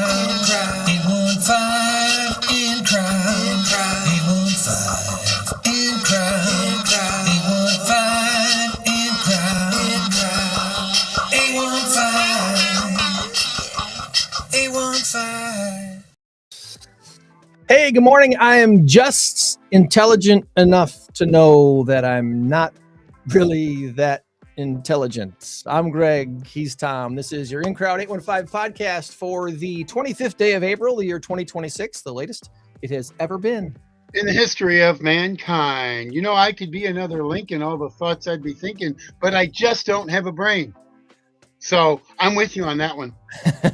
815 in crowd. 815 in crowd. 815. Hey, good morning. I am just intelligent enough to know that I'm not really that intelligent. I'm Greg. He's Tom. This is your In Crowd 815 podcast for the 25th day of April, the year 2026, the latest it has ever been in the history of mankind. You know, I could be another link in all the thoughts I'd be thinking, but I just don't have a brain. So I'm with you on that one.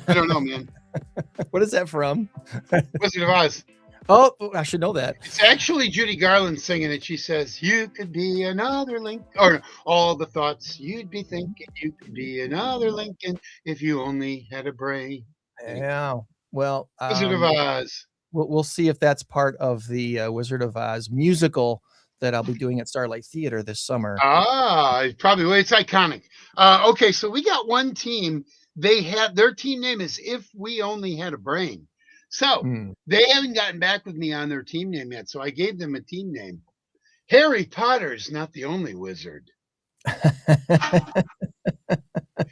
I don't know, man. What is that from? Wizard of Oz. Oh, I should know that. It's actually Judy Garland singing it. She says, you could be another Lincoln, or all the thoughts you'd be thinking. You could be another Lincoln if you only had a brain. Yeah. Well, Wizard of Oz. We'll see if that's part of the Wizard of Oz musical that I'll be doing at Starlight Theater this summer. Probably. It's iconic. Okay, so we got one team. Their team name is If We Only Had a Brain. So they haven't gotten back with me on their team name yet. So I gave them a team name. Harry Potter's not the only wizard.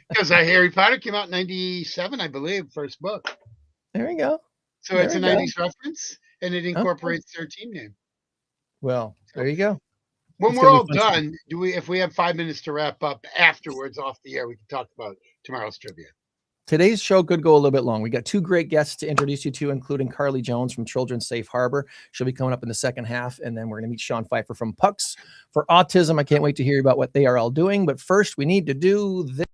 Because Harry Potter came out in 97, I believe, first book. There we go. So it's a 90s reference, and it incorporates their team name. Well, there you go. When we're all done, if we have 5 minutes to wrap up afterwards off the air, we can talk about tomorrow's trivia. Today's show could go a little bit long. We got two great guests to introduce you to, including Carly Jones from Children's Safe Harbor. She'll be coming up in the second half, and then we're going to meet Shawn Pfeiffer from Pucks for Autism. I can't wait to hear about what they are all doing, but first we need to do this.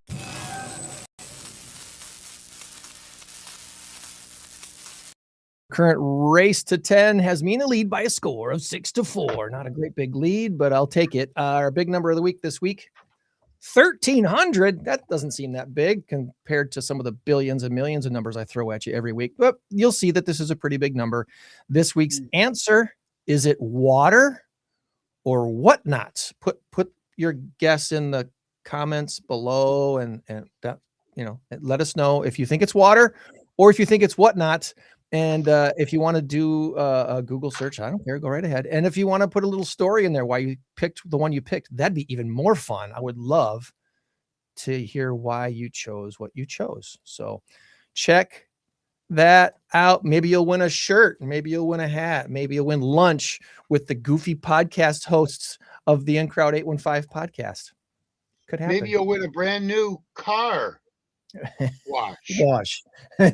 Current race to 10 has Mina lead by a score of 6-4. Not a great big lead, but I'll take it. Our big number of the week this week, 1,300. That doesn't seem that big compared to some of the billions and millions of numbers I throw at you every week, but you'll see that this is a pretty big number. This week's answer, is it water or whatnot? Put your guess in the comments below and that, let us know if you think it's water or if you think it's whatnot. And if you want to do a Google search, I don't care, go right ahead. And if you want to put a little story in there why you picked the one you picked, that'd be even more fun. I would love to hear why you chose what you chose. So check that out. Maybe you'll win a shirt. Maybe you'll win a hat. Maybe you'll win lunch with the goofy podcast hosts of the In Crowd 815 podcast. Could happen. Maybe you'll win a brand new car. Wash. I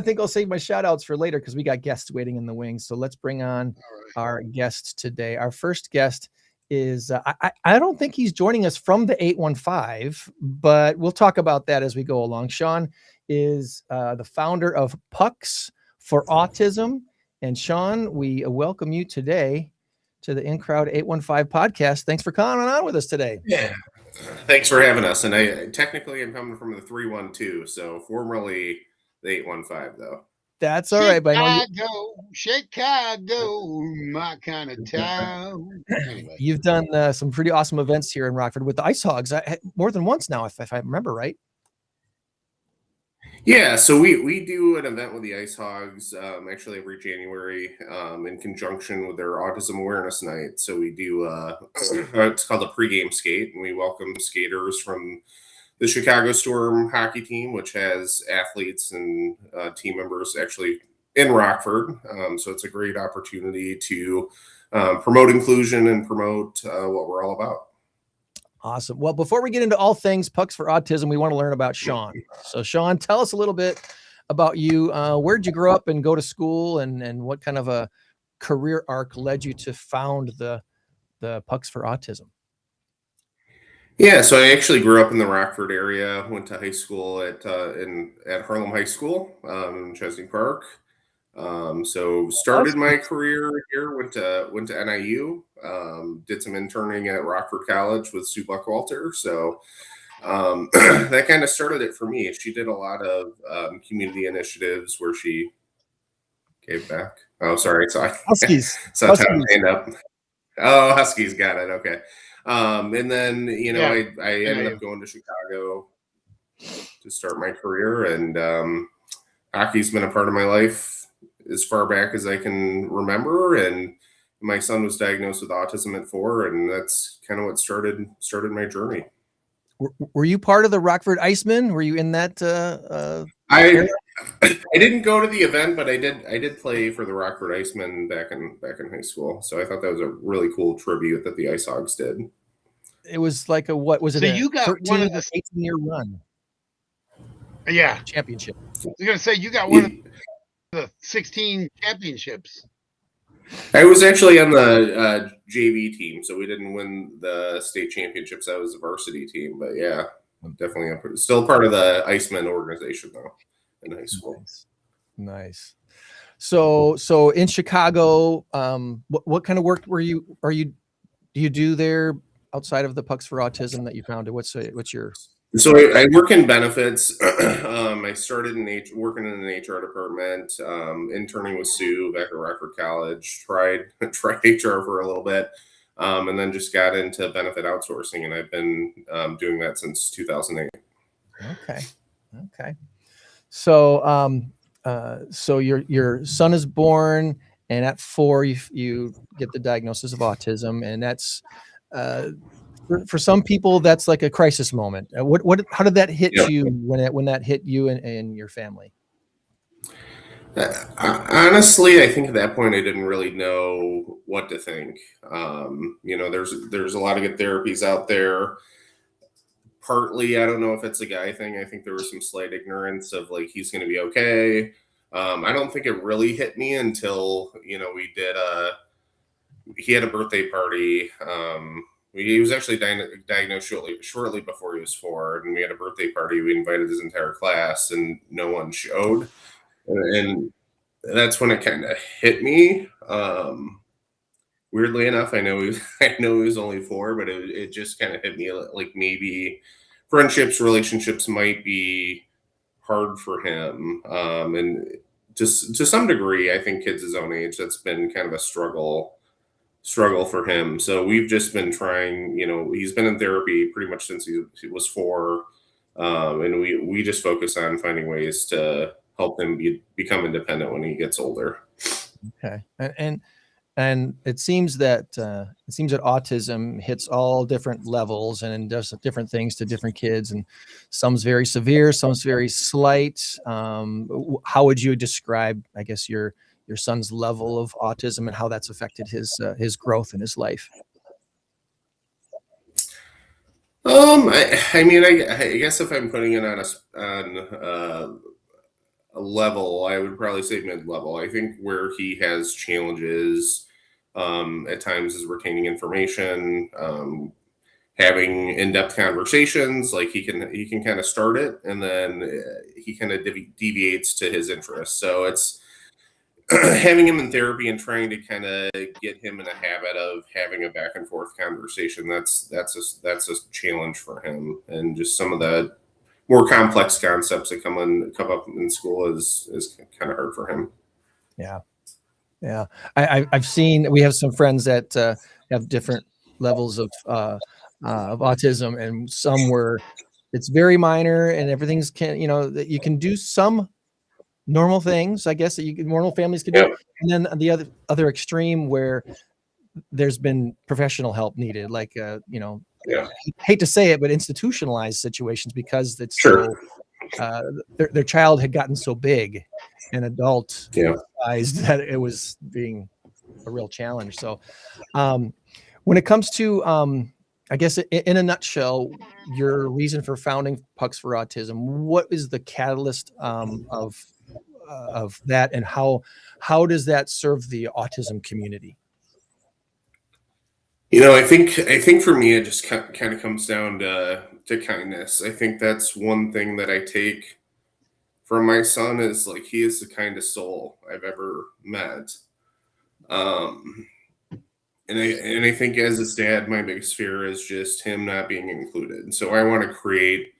think I'll save my shout outs for later because we got guests waiting in the wings. So let's bring on our guests today. Our first guest is I don't think he's joining us from the 815, but we'll talk about that as we go along. Shawn is the founder of Pucks for Autism. And Shawn, we welcome you today to the In Crowd 815 podcast. Thanks for coming on with us today. Yeah. Thanks for having us. And I technically am coming from the 312, so formerly the 815, though. That's all right. But Chicago, my kind of town. Anyway. You've done some pretty awesome events here in Rockford with the Ice Hogs more than once now, if I remember right. Yeah, so we do an event with the Ice Hogs actually every January in conjunction with their Autism Awareness Night. So we do it's called a pregame skate, and we welcome skaters from the Chicago Storm hockey team, which has athletes and team members actually in Rockford. So it's a great opportunity to promote inclusion and promote what we're all about. Awesome. Well, before we get into all things Pucks for Autism, we want to learn about Shawn. So Shawn, tell us a little bit about you. Where'd you grow up and go to school, and what kind of a career arc led you to found the Pucks for Autism? Yeah, so I actually grew up in the Rockford area, went to high school at Harlem High School in Chesney Park. So started my career here, went to NIU, did some interning at Rockford College with Sue Buckwalter. So that kind of started it for me. She did a lot of community initiatives where she gave back. Oh, sorry. So Huskies. Huskies. Hand up. Oh, Huskies. Got it. Okay. And then, I ended up going to Chicago. start my career. And hockey's been a part of my life as far back as I can remember. And my son was diagnosed with autism at 4, and that's kind of what started my journey. Were you part of the Rockford Icemen? Were you in that? I didn't go to the event, but I did play for the Rockford Icemen back in high school. So I thought that was a really cool tribute that the Ice Hogs did. It was like what was it? So you got 13 one of the 18-year run. Yeah, championship. I was gonna say you got one of the 16 championships. I was actually on the JV team, so we didn't win the state championships. I was a varsity team, but yeah, definitely still part of the Icemen organization though in high school. Nice. So in Chicago, what kind of work do you do there outside of the Pucks for Autism that you founded? What's your? So I work in benefits. I started working in an HR department, interning with Sue back at Rockford College, tried HR for a little bit, and then just got into benefit outsourcing, and I've been doing that since 2008. Okay. So so your son is born, and at 4 you get the diagnosis of autism, and that's for some people that's like a crisis moment. How did that hit you when that hit you and your family? Honestly, I think at that point I didn't really know what to think. There's a lot of good therapies out there. Partly, I don't know if it's a guy thing. I think there was some slight ignorance of like he's going to be okay. I don't think it really hit me until he had a birthday party. He was actually diagnosed shortly before he was 4, and we had a birthday party. We invited his entire class, and no one showed. And that's when it kind of hit me. Weirdly enough, I know he was only 4, but it just kind of hit me like maybe relationships might be hard for him. And just to some degree, I think kids his own age, that's been kind of a struggle for him. So we've just been trying, he's been in therapy pretty much since he was 4. And we just focus on finding ways to help him become independent when he gets older. Okay. And it seems that autism hits all different levels and does different things to different kids, and some's very severe, some's very slight. How would you describe, I guess, your son's level of autism and how that's affected his growth in his life? I guess if I'm putting it on a level, I would probably say mid-level. I think where he has challenges at times is retaining information, having in-depth conversations. Like he can kind of start it, and then he kind of deviates to his interests. So it's having him in therapy and trying to kind of get him in a habit of having a back and forth conversation. That's a challenge for him, and just some of the more complex concepts that come up in school is kind of hard for him. Yeah. I've seen, we have some friends that have different levels of autism, and some where it's very minor and everything's that you can do some normal things, I guess, that normal families can do. And then the other extreme where there's been professional help needed, like I hate to say it, but institutionalized situations, because it's their child had gotten so big and adult sized that it was being a real challenge. So when it comes to I guess in a nutshell, your reason for founding Pucks for Autism, what is the catalyst of that, and how does that serve the autism community? I think for me, it just kind of comes down to kindness. I think that's one thing that I take from my son, is like he is the kindest soul I've ever met. And I think as his dad, my biggest fear is just him not being included. So I want to create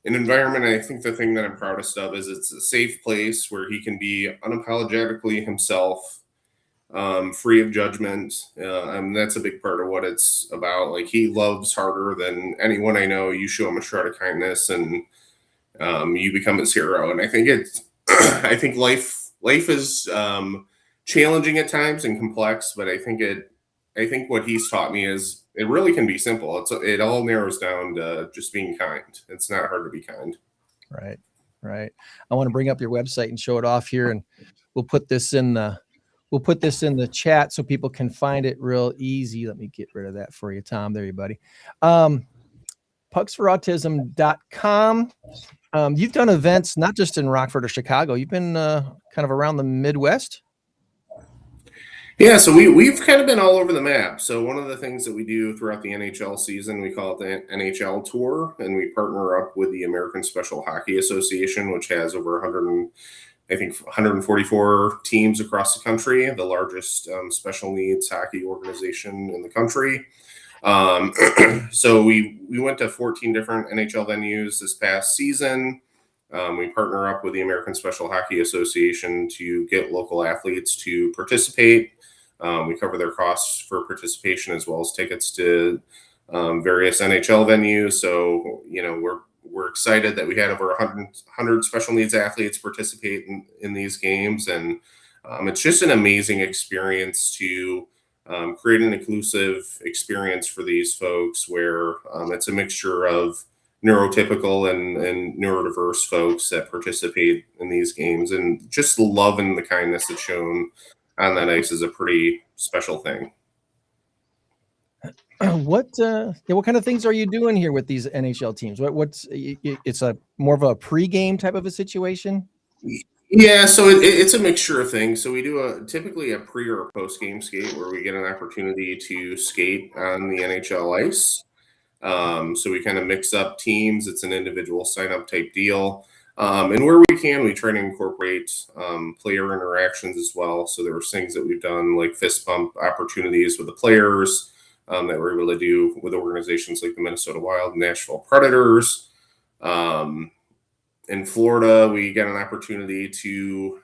an environment. I think the thing that I'm proudest of is it's a safe place where he can be unapologetically himself, free of judgment. That's a big part of what it's about. Like, he loves harder than anyone I know. You show him a shred of kindness, and you become his hero. And I think I think life is challenging at times and complex, but I think what he's taught me is it really can be simple. It all narrows down to just being kind. It's not hard to be kind. Right. I want to bring up your website and show it off here, and we'll put this in the chat so people can find it real easy. Let me get rid of that for you, Tom. There you, buddy. pucksforautism.com. You've done events not just in Rockford or Chicago. You've been kind of around the Midwest. Yeah, so we've kind of been all over the map. So one of the things that we do throughout the NHL season, we call it the NHL Tour, and we partner up with the American Special Hockey Association, which has over 144 teams across the country, the largest special needs hockey organization in the country. So we went to 14 different NHL venues this past season. We partner up with the American Special Hockey Association to get local athletes to participate. We cover their costs for participation as well as tickets to various NHL venues. So, we're excited that we had over 100 special needs athletes participate in these games. And it's just an amazing experience to create an inclusive experience for these folks where it's a mixture of neurotypical and neurodiverse folks that participate in these games, and just the love and the kindness that's shown on that ice is a pretty special thing. What kind of things are you doing here with these NHL teams? It's a more of a pre-game type of a situation? Yeah, so it's a mixture of things. So we do typically a pre or a post-game skate where we get an opportunity to skate on the NHL ice. So we kind of mix up teams. It's an individual sign-up type deal. And where we can, we try to incorporate player interactions as well. So there were things that we've done like fist bump opportunities with the players that we're able to do with organizations like the Minnesota Wild, Nashville Predators. In Florida, we get an opportunity to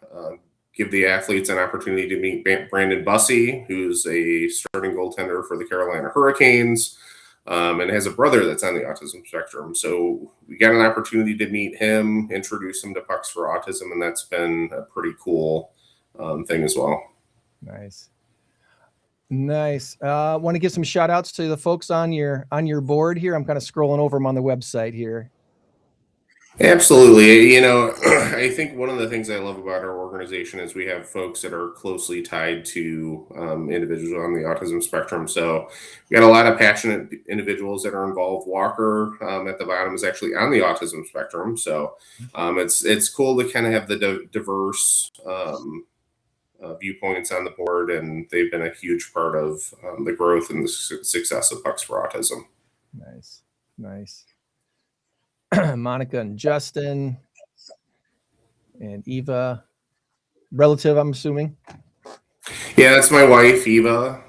give the athletes an opportunity to meet Brandon Bussey, who's a starting goaltender for the Carolina Hurricanes. And has a brother that's on the autism spectrum. So we got an opportunity to meet him, introduce him to Pucks for Autism, and that's been a pretty cool thing as well. Nice. Want to give some shout outs to the folks on your board here. I'm kind of scrolling over them on the website here. Absolutely. I think one of the things I love about our organization is we have folks that are closely tied to individuals on the autism spectrum. So we got a lot of passionate individuals that are involved. Walker at the bottom is actually on the autism spectrum. So it's cool to kind of have the diverse viewpoints on the board, and they've been a huge part of the growth and the success of Pucks for Autism. Nice. Monica and Justin and Eva, relative, I'm assuming. Yeah, that's my wife, Eva.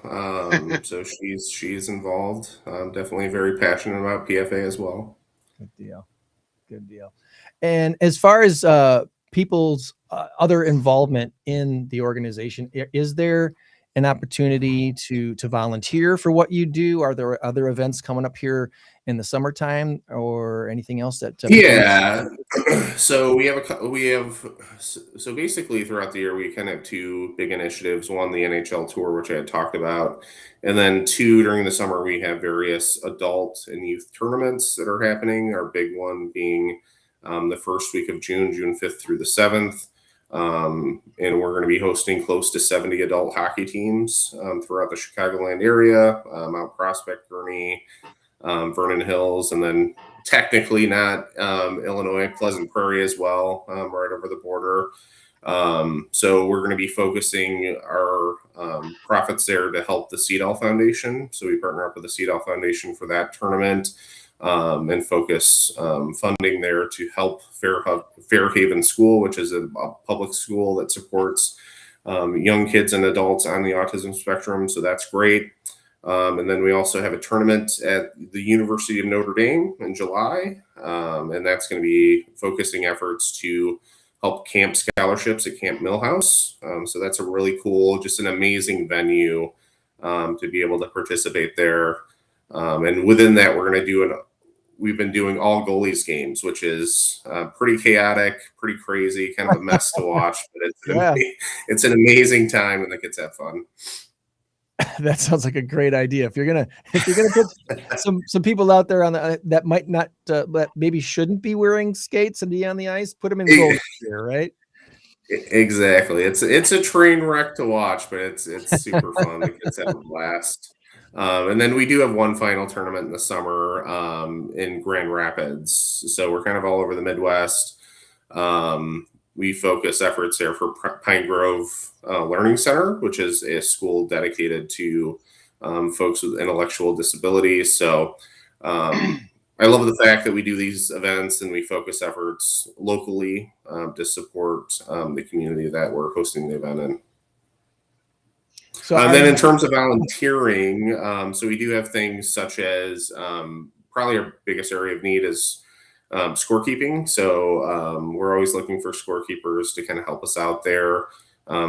So she's involved. Definitely very passionate about PFA as well. Good deal. And as far as people's other involvement in the organization, is there an opportunity to volunteer for what you do? Are there other events coming up here in the summertime or anything else that? Yeah. So so basically throughout the year, we kind of have two big initiatives. One, the NHL tour, which I had talked about. And then two, during the summer, we have various adult and youth tournaments that are happening. Our big one being the first week of June 5th through the 7th. And we're going to be hosting close to 70 adult hockey teams throughout the Chicagoland area, Mount Prospect, Gurnee, Vernon Hills, and then technically not Illinois, Pleasant Prairie as well, right over the border. So we're going to be focusing our profits there to help the Seedall Foundation. So we partner up with the Seedall Foundation for that tournament. And focus funding there to help Fairhaven School, which is a public school that supports young kids and adults on the autism spectrum. So that's great. And then we also have a tournament at the University of Notre Dame in July. And that's going to be focusing efforts to help camp scholarships at Camp Millhouse. So that's a really cool, just an amazing venue to be able to participate there. And within that, we're going to do we've been doing all goalies games, which is pretty chaotic, pretty crazy, kind of a mess to watch, but it's an amazing time and the kids have fun. That sounds like a great idea. If you're gonna put some people out there on that might not that maybe shouldn't be wearing skates and be on the ice, put them in goal gear, right? Exactly. It's a train wreck to watch, but it's super fun. The kids have a blast. And then we do have one final tournament in the summer in Grand Rapids. So we're kind of all over the Midwest. We focus efforts there for Pine Grove Learning Center, which is a school dedicated to folks with intellectual disabilities. So I love the fact that we do these events and we focus efforts locally to support the community that we're hosting the event in. So then in terms of volunteering, so we do have things such as probably our biggest area of need is scorekeeping. So we're always looking for scorekeepers to kind of help us out there.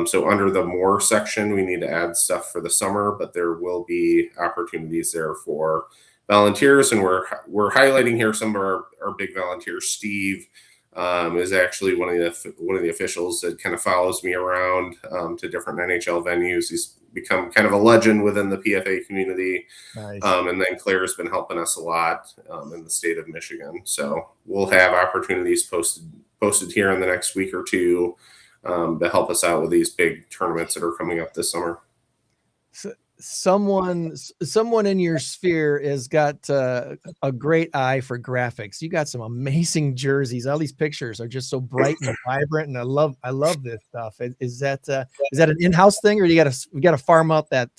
So under the more section, we need to add stuff for the summer, but there will be opportunities there for volunteers. And we're highlighting here some of our big volunteers. Steve is actually one of the officials that kind of follows me around to different NHL venues. He's become kind of a legend within the PFA community. Nice. And then Claire's been helping us a lot in the state of Michigan. So we'll have opportunities posted here in the next week or two to help us out with these big tournaments that are coming up this summer. So someone in your sphere has got a great eye for graphics. You got some amazing jerseys. All these pictures are just so bright and vibrant, and I love this stuff. Is that an in-house thing, or you got to farm out that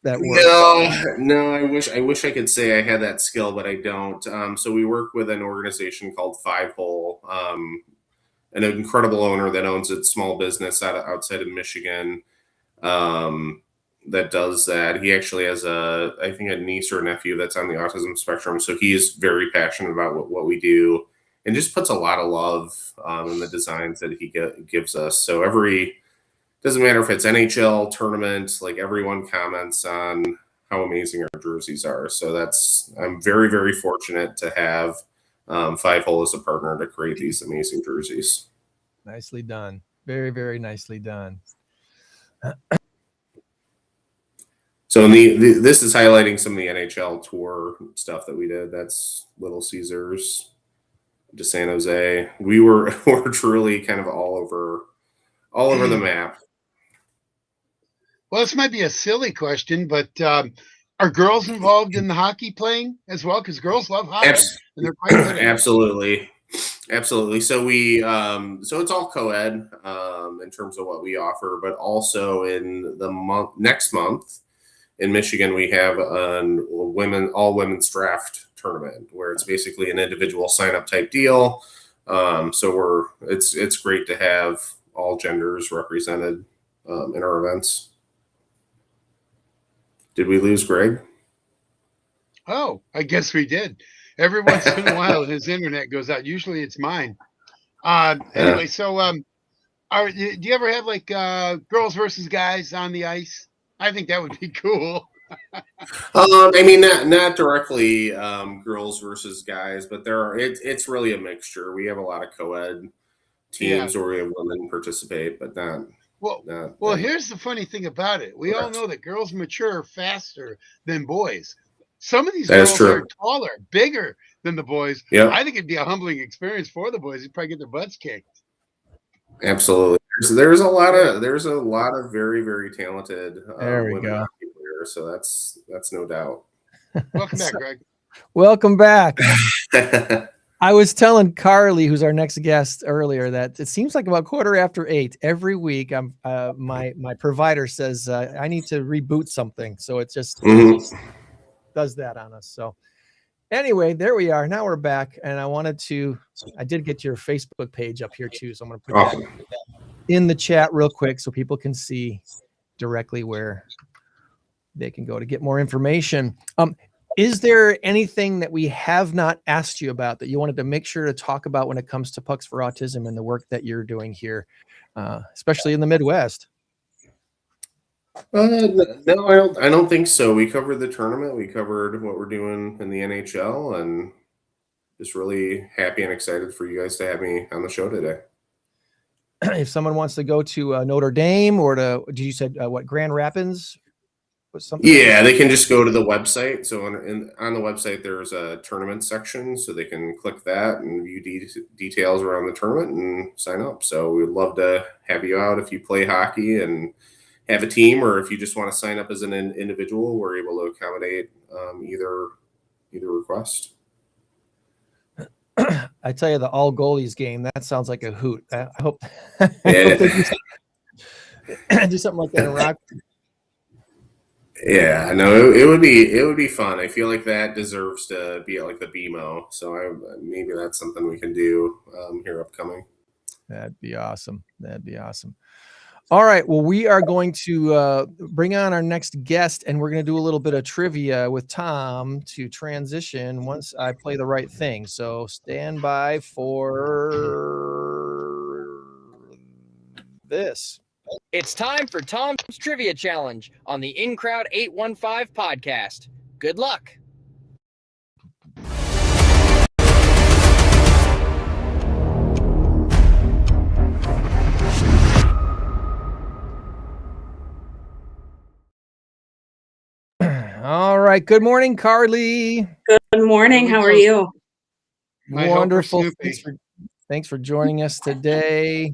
work? No. I wish I could say I had that skill, but I don't. So we work with an organization called Pfeiffer, an incredible owner that owns a small business outside of Michigan. That does that. He actually has I think a niece or a nephew that's on the autism spectrum. So he's very passionate about what we do and just puts a lot of love in the designs that he gives us. So doesn't matter if it's NHL tournament, like everyone comments on how amazing our jerseys are. So I'm very, very fortunate to have Pfeiffer as a partner to create these amazing jerseys. Nicely done. Very, very nicely done. So this is highlighting some of the NHL tour stuff that we did. That's Little Caesars to San Jose. We're truly kind of all over the map. Well, this might be a silly question, but are girls involved in the hockey playing as well? Because girls love hockey. And they're quite good at Absolutely. So so it's all co-ed in terms of what we offer, but also in the next month. In Michigan, we have all women's draft tournament where it's basically an individual sign-up type deal. So it's great to have all genders represented in our events. Did we lose Greg? Oh, I guess we did. Every once in a while, his internet goes out. Usually, it's mine. Anyway, so do you ever have like girls versus guys on the ice? I think that would be cool. I mean, not directly girls versus guys, but it's really a mixture. We have a lot of co-ed teams where we have women participate, but not. Well, here's the funny thing about it. We all know that girls mature faster than boys. Some of these girls are taller, bigger than the boys. Yeah. I think it'd be a humbling experience for the boys. They'd probably get their butts kicked. Absolutely. There's a lot of very, very talented women hockey players, so that's no doubt. Welcome back, Greg. Welcome back. I was telling Carly, who's our next guest, earlier that it seems like about 8:15 every week. My provider says I need to reboot something, so it just does that on us. So anyway, there we are. Now we're back, and I did get your Facebook page up here too, so I'm going to put that in the chat real quick so people can see directly where they can go to get more information. Is there anything that we have not asked you about that you wanted to make sure to talk about when it comes to Pucks for Autism and the work that you're doing here, especially in the Midwest? No, I don't think so. We covered the tournament. We covered what we're doing in the NHL, and just really happy and excited for you guys to have me on the show today. If someone wants to go to Notre Dame or to, did you said what, Grand Rapids? Yeah, they can just go to the website. So on the website, there's a tournament section, so they can click that and view details around the tournament and sign up. So we'd love to have you out if you play hockey and have a team, or if you just want to sign up as an individual. We're able to accommodate either request. I tell you, the all goalies game, that sounds like a hoot. I hope, Yeah. I hope they do something like that in Rock. Yeah, no, it would be fun. I feel like that deserves to be like the BMO. So maybe that's something we can do here upcoming. That'd be awesome. That'd be awesome. All right. Well, we are going to bring on our next guest, and we're going to do a little bit of trivia with Tom to transition once I play the right thing. So stand by for this. It's time for Tom's Trivia Challenge on the In Crowd 815 podcast. Good luck. All right. Good morning, Carly. Good morning. How are you? Wonderful. Thanks for joining us today.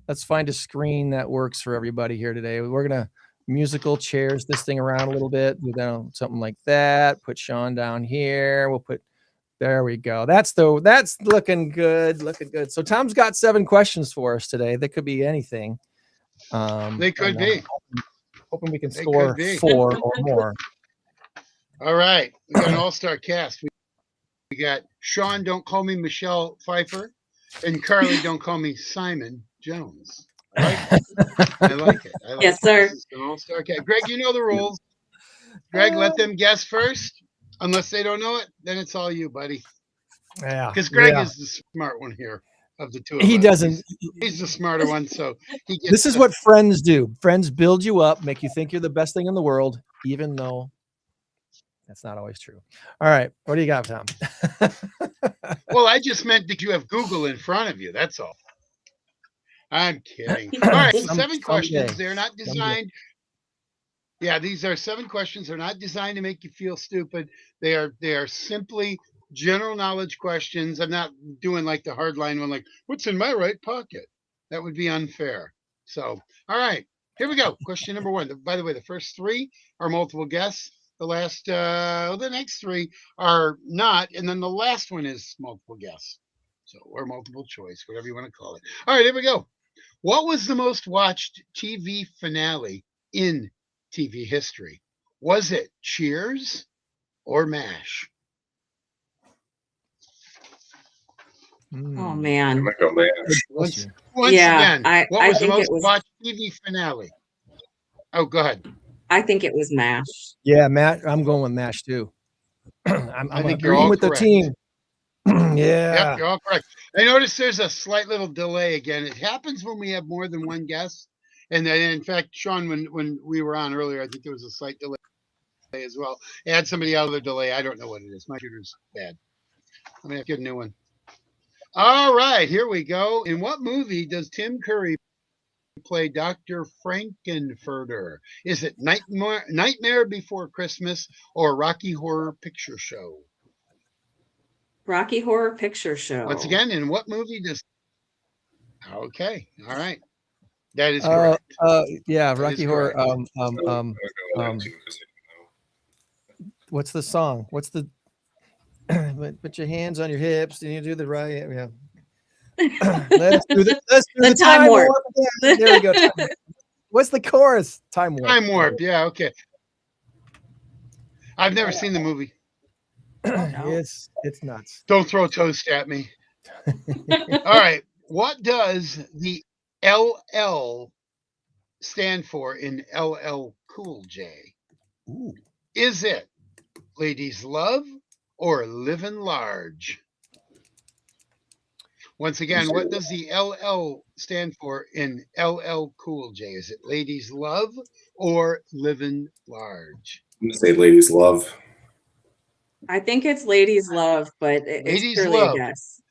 Let's find a screen that works for everybody here today. We're going to musical chairs this thing around a little bit. Do something like that. Put Shawn down here. There we go. That's looking good. Looking good. So Tom's got 7 questions for us today. They could be anything. They could be. Hoping we can score 4 or more. All right. We got an all-star cast. We got Shawn, don't call me Michelle Pfeiffer, and Carly, don't call me Simon Jones. I like it. Yes, sir. This is an all-star cast. Greg, you know the rules. Greg, let them guess first. Unless they don't know it, then it's all you, buddy. Yeah. Because Greg is the smart one here of the two of us. He doesn't. He's the smarter one, so he gets. This is what friends do. Friends build you up, make you think you're the best thing in the world, even though that's not always true. All right. What do you got, Tom? Well, I just meant that you have Google in front of you. That's all. I'm kidding. All right. So 7 questions. They're not designed. Yeah, these are 7 questions. They're not designed to make you feel stupid. They are simply general knowledge questions. I'm not doing like the hardline one, like, what's in my right pocket? That would be unfair. So, all right, here we go. Question number 1. By the way, the first 3 are multiple guess. The next 3 are not. And then the last one is multiple guess. So, or multiple choice, whatever you want to call it. All right, here we go. What was the most watched TV finale in TV history? Was it Cheers or MASH? Oh man. Once Yeah, again, what I was the think most it was. watched TV finale? Oh, go ahead. I think it was MASH. Yeah, Matt. I'm going with MASH too. I'm I think you're all agreeing with correct. the team. Yeah. Yep, you're all correct. I noticed there's a slight little delay again. It happens when we have more than one guess. And then, in fact, Shawn, when we were on earlier, I think there was a slight delay as well. Add somebody out of the delay. I don't know what it is. My computer's bad. I'm going to get a new one. All right, here we go. In what movie does Tim Curry play Dr. Frankenfurter? Is it Nightmare Before Christmas or Rocky Horror Picture Show? Rocky Horror Picture Show. Once again, in what movie does... Okay, all right. That is correct. Yeah, That Rocky is Horror. correct. What's the song? What's the put your hands on your hips and you do the right. Yeah. Let's do the Time Warp. Yeah, there we go. What's the chorus? Time Warp. Time Warp. Yeah, okay. I've never seen the movie. It's nuts. Don't throw toast at me. All right. What does the LL stand for in LL Cool J? Ooh. Is it Ladies Love or Livin' Large? Once again, what does the LL stand for in LL Cool J? Is it Ladies Love or Livin' Large? I'm going to say Ladies Love. I think it's Ladies Love, but it's Ladies purely Love. a guess.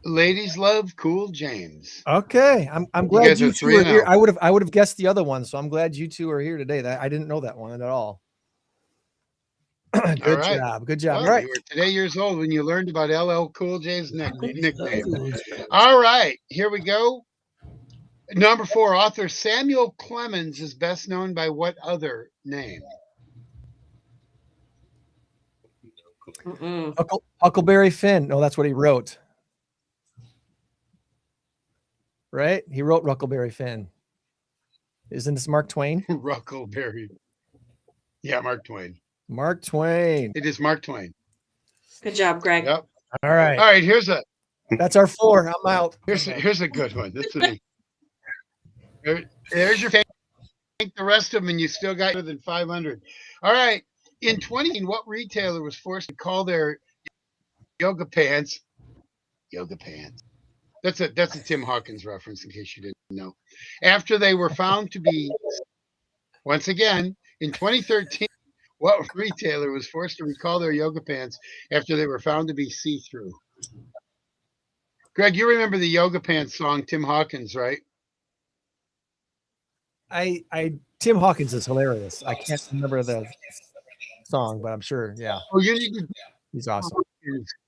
Ladies Love Cool James. Okay, I'm glad guys you are two are here. 3-0. I would have guessed the other one, so I'm glad you two are here today. That I didn't know that one at all. Good All right. job. Good job. Well, All right. you were today years old when you learned about LL Cool J's nickname. All right, here we go. Number 4, author Samuel Clemens is best known by what other name? Huckleberry Finn. No, that's what he wrote. Right? He wrote Huckleberry Finn. Isn't this Mark Twain? Huckleberry. Yeah, Mark Twain. Mark Twain. It is Mark Twain. Good job, Greg. Yep. All right. All right, That's our 4. I'm out. here's a good one. There's your. Take the rest of them, and you still got more than 500. All right. In 20, what retailer was forced to call their yoga pants? That's a Tim Hawkins reference, in case you didn't know. After they were found to be, once again, in 2013, what retailer was forced to recall their yoga pants after they were found to be see-through? Greg, you remember the yoga pants song, Tim Hawkins, right? Tim Hawkins is hilarious. I can't remember the song, but I'm sure. Yeah. Oh, you need to. He's awesome.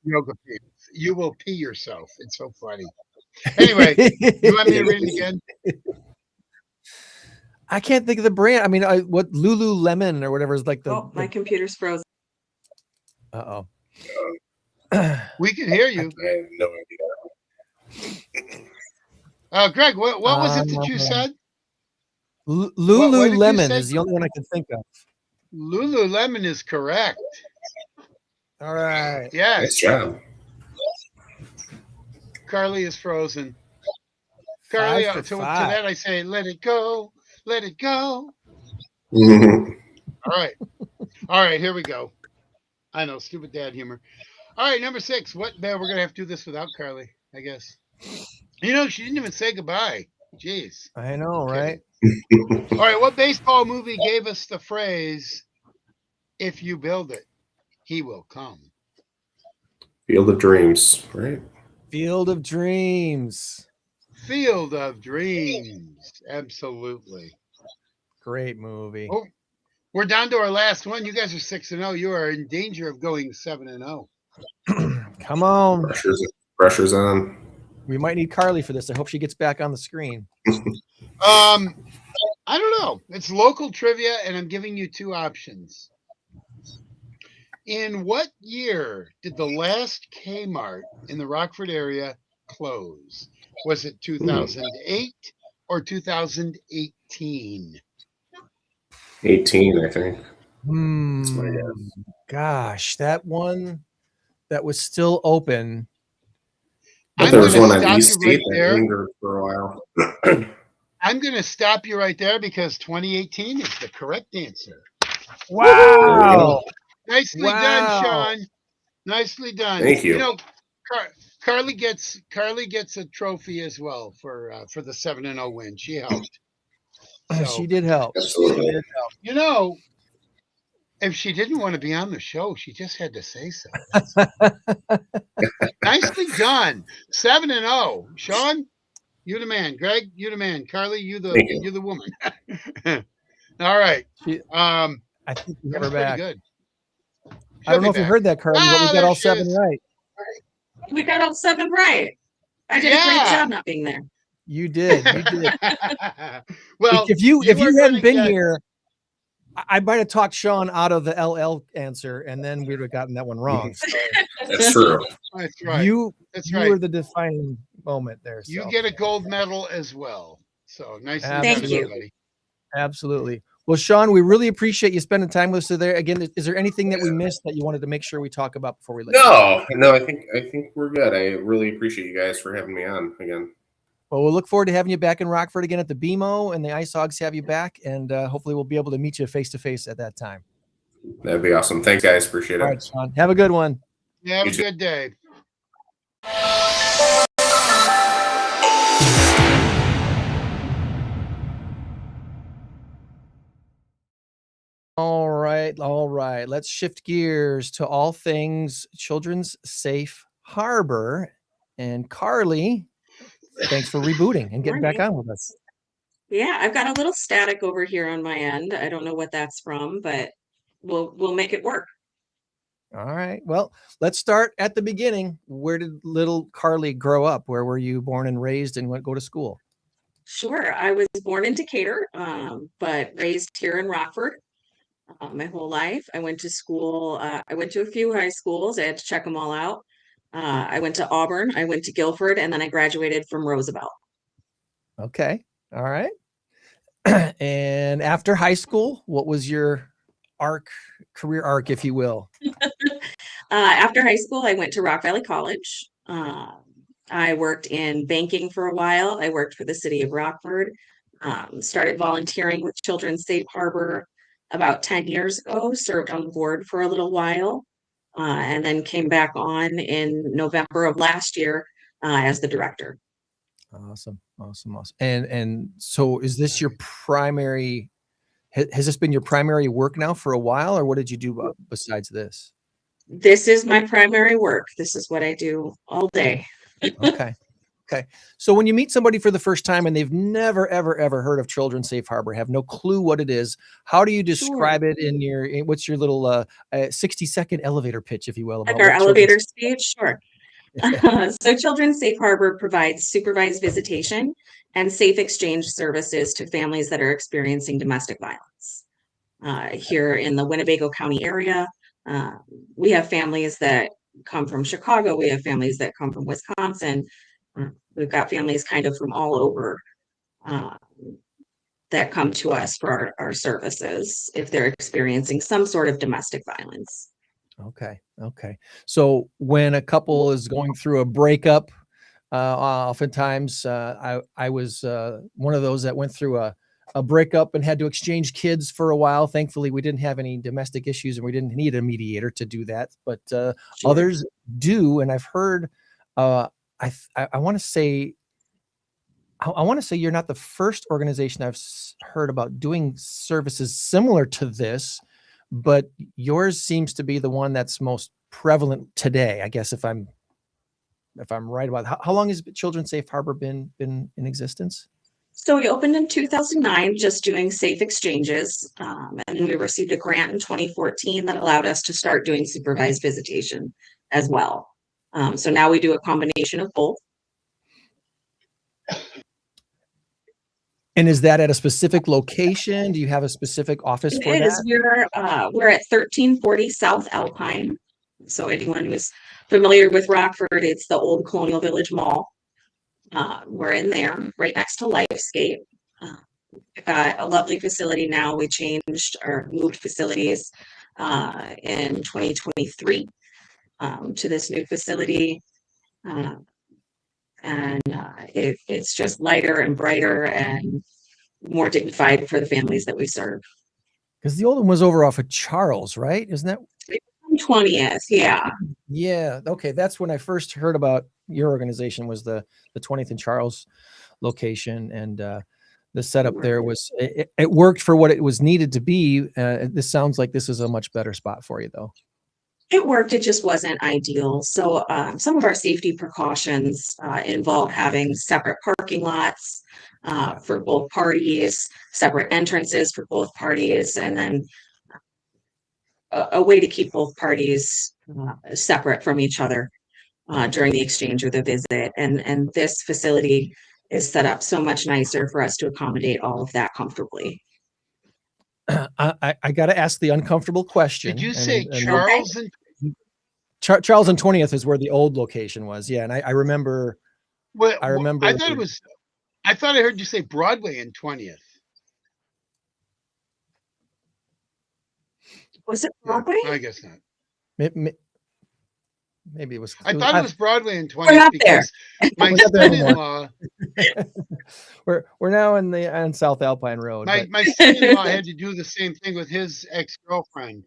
Yoga pants. You will pee yourself. It's so funny. Anyway, you want me to read it again? I can't think of the brand. I mean, what Lululemon or whatever is like the. Oh, my computer's frozen. Uh-oh. We can hear you. I have no idea. Greg, what was it that you said? Lululemon is the only one I can think of. Lululemon is correct. All right. Yes. Nice job. Carly is frozen. Carly, to that I say, let it go. Let it go. Mhm. All right, here we go. I know, stupid dad humor. All right, number 6. We're going to have to do this without Carly, I guess. She didn't even say goodbye. Jeez. I know, right? All right, what baseball movie gave us the phrase, if you build it, he will come? Field of Dreams, right? Field of Dreams. Field of Dreams. Absolutely. Great movie. Oh, we're down to our last one. You guys are 6-0. You are in danger of going 7-0. Come on. Pressure's on. We might need Carly for this. I hope she gets back on the screen. I don't know. It's local trivia, and I'm giving you 2 options. In what year did the last Kmart in the Rockford area close? Was it 2008 or 2018? 18, I think. That's my guess. Gosh, that one that was still open. But there was one on East State that lingered for a while. I'm going to stop you right there because 2018 is the correct answer. Wow. Nicely done, Shawn. Nicely done. Thank you. Carly gets a trophy as well for the 7-0 win. She helped. So, she did help. Absolutely. if she didn't want to be on the show, she just had to say so. Nicely done. 7-0. Shawn, you the man. Greg, you the man. Carly, you the woman. All right. I think we have her back. Good. I don't know if you heard that, Carly, but we got all 7 right. We got all 7 right. I did a great job not being there. You did. Well, if you hadn't been here, I might have talked Shawn out of the LL answer, and then we'd have gotten that one wrong. So. That's true. That's right. You were the defining moment there. So. You get a gold medal as well. So nice. Thank you. Everybody. Absolutely. Well, Shawn, we really appreciate you spending time with us today. Again, is there anything that we missed that you wanted to make sure we talk about before we let you go? I think we're good. I really appreciate you guys for having me on again. Well, we'll look forward to having you back in Rockford again at the BMO, and the Ice Hogs have you back, and hopefully we'll be able to meet you face-to-face at that time. That'd be awesome. Thanks, guys. Appreciate it. All right, Shawn. Have a good one. Have a good day. All right. Let's shift gears to all things Children's Safe Harbor. And Carly, thanks for rebooting and getting back on with us. Yeah, I've got a little static over here on my end. I don't know what that's from, but we'll make it work. All right. Well, let's start at the beginning. Where did little Carly grow up? Where were you born and raised and go to school? Sure. I was born in Decatur, but raised here in Rockford my whole life. I went to school. I went to a few high schools. I had to check them all out. I went to Auburn. I went to Guilford, and then I graduated from Roosevelt. Okay. All right. And after high school, what was your career arc, if you will? After high school, I went to Rock Valley College. I worked in banking for a while. I worked for the city of Rockford. Started volunteering with Children's Safe Harbor about 10 years ago, served on the board for a little while, and then came back on in November of last year as the director. Awesome. And so is this your primary, has this been your primary work now for a while, or what did you do besides this? This is my primary work. This is what I do all day. Okay. So when you meet somebody for the first time and they've never, ever heard of Children's Safe Harbor, have no clue what it is, how do you describe it what's your little 60-second elevator pitch, if you will? Like our elevator speech? Sure. So Children's Safe Harbor provides supervised visitation and safe exchange services to families that are experiencing domestic violence. Here in the Winnebago County area, we have families that come from Chicago. We have families that come from Wisconsin. We've got families kind of from all over that come to us for our services if they're experiencing some sort of domestic violence. Okay. So when a couple is going through a breakup, oftentimes I was one of those that went through a breakup and had to exchange kids for a while. Thankfully, we didn't have any domestic issues and we didn't need a mediator to do that, but Sure. Others do. And I've heard, I want to say you're not the first organization I've heard about doing services similar to this, but yours seems to be the one that's most prevalent today. I guess if I'm right about it. How long has Children's Safe Harbor been in existence? So we opened in 2009, just doing safe exchanges, and we received a grant in 2014 that allowed us to start doing supervised visitation as well. So now we do a combination of both. And is that at a specific location? Do you have a specific office for that? We're at 1340 South Alpine. So anyone who's familiar with Rockford, it's the old Colonial Village Mall. We're in there, right next to Lifescape. We've got a lovely facility now. We changed or moved facilities in 2023 to this new facility. It's just lighter and brighter and more dignified for the families that we serve. Because the old one was over off of Charles, right? Isn't that 20th? Yeah. Yeah. Okay. That's when I first heard about your organization, was the 20th and Charles location, and the setup there was it worked for what it was needed to be. This sounds like this is a much better spot for you, though. It worked. It just wasn't ideal. So some of our safety precautions involve having separate parking lots for both parties, separate entrances for both parties, and then a way to keep both parties separate from each other during the exchange or the visit. And this facility is set up so much nicer for us to accommodate all of that comfortably. I got to ask the uncomfortable question. Did you say Charles and Charles and 20th is where the old location was? Yeah, and I remember. Well, I remember. I thought I heard you say Broadway and 20th. Was it Broadway? I guess not. Maybe it was. I thought it was Broadway and 20th. We're not there. My son-in-law. We're now on South Alpine Road. My son-in-law had to do the same thing with his ex-girlfriend.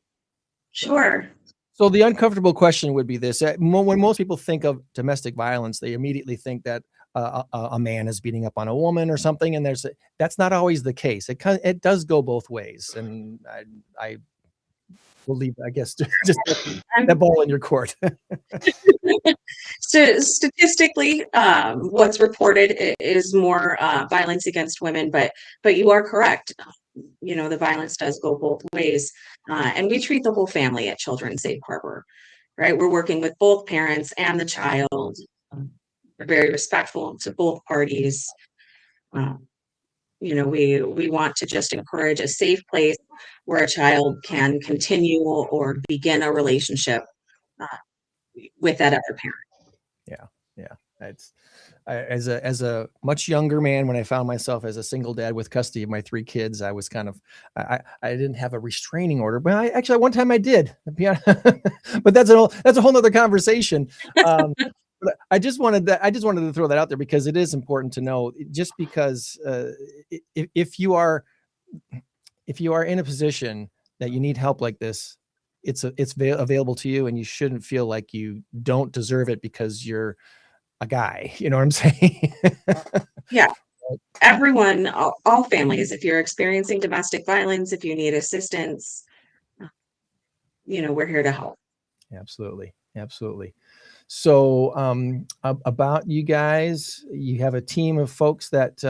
Sure. So the uncomfortable question would be this: when most people think of domestic violence, they immediately think that a man is beating up on a woman or something, and that's not always the case. It does go both ways, and I will leave, I guess, just that ball in your court. So statistically, what's reported is more violence against women, but you are correct. The violence does go both ways, and we treat the whole family at Children's Safe Harbor, right? We're working with both parents and the child. We're very respectful to both parties. We want to just encourage a safe place where a child can continue or begin a relationship with that other parent. Yeah. As a much younger man, when I found myself as a single dad with custody of my 3 kids, I was kind of, I didn't have a restraining order, but actually one time I did, but that's a whole nother conversation. But I just wanted to throw that out there because it is important to know, just because if you are in a position that you need help like this, it's available to you, and you shouldn't feel like you don't deserve it because you're a guy. You know what I'm saying? Yeah. Everyone, all families, if you're experiencing domestic violence, if you need assistance, we're here to help. Absolutely. So about you guys, you have a team of folks that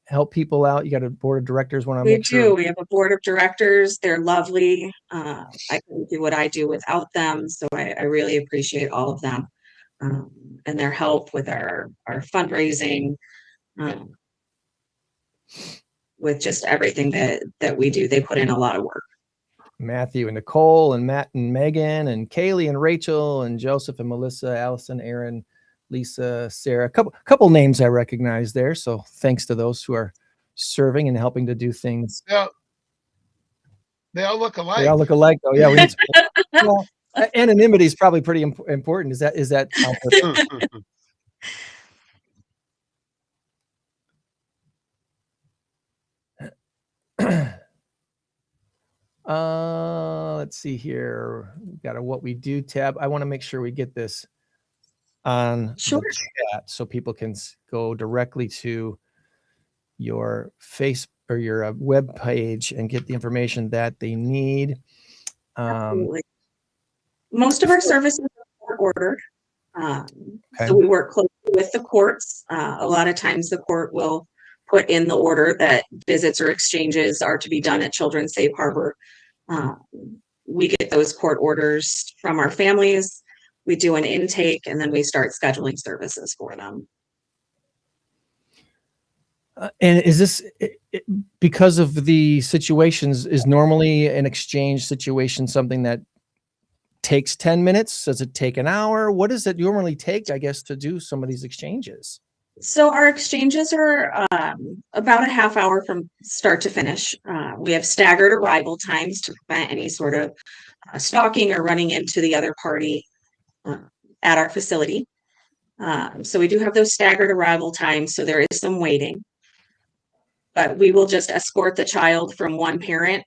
help people out. You got a board of directors. We do. We have a board of directors. They're lovely. I couldn't do what I do without them. So I really appreciate all of them and their help with our fundraising, with just everything that we do. They put in a lot of work. Matthew and Nicole and Matt and Megan and Kaylee and Rachel and Joseph and Melissa, Allison, Aaron, Lisa, Sarah, a couple names I recognize there. So thanks to those who are serving and helping to do things. Yeah. They all look alike. They all look alike, though. Yeah. We need to, anonymity is probably pretty important. Is that? Let's see here. We've got a what we do tab. I want to make sure we get this on the chat so people can go directly to your face or your web page and get the information that they need. Absolutely. Most of our services are ordered. So we work closely with the courts. A lot of times the court will put in the order that visits or exchanges are to be done at Children's Safe Harbor. We get those court orders from our families. We do an intake, and then we start scheduling services for them. And is this because of the situations? Is normally an exchange situation something that takes 10 minutes? Does it take an hour? What does it normally take, I guess, to do some of these exchanges? So our exchanges are about a half hour from start to finish. We have staggered arrival times to prevent any sort of stalking or running into the other party at our facility. So we do have those staggered arrival times, so there is some waiting. But we will just escort the child from one parent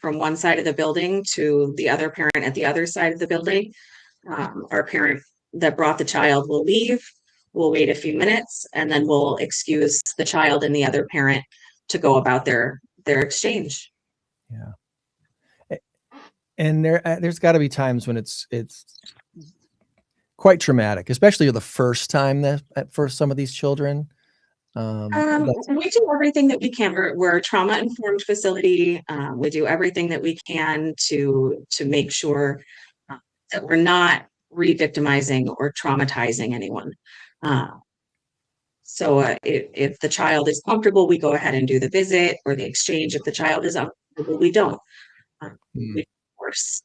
from one side of the building to the other parent at the other side of the building. Our parent that brought the child will leave. We'll wait a few minutes, and then we'll excuse the child and the other parent to go about their exchange. Yeah. And there's got to be times when it's quite traumatic, especially the first time for some of these children. We do everything that we can. We're a trauma-informed facility. We do everything that we can to make sure that we're not re-victimizing or traumatizing anyone. So if the child is comfortable, we go ahead and do the visit or the exchange. If the child is uncomfortable, we don't. We force.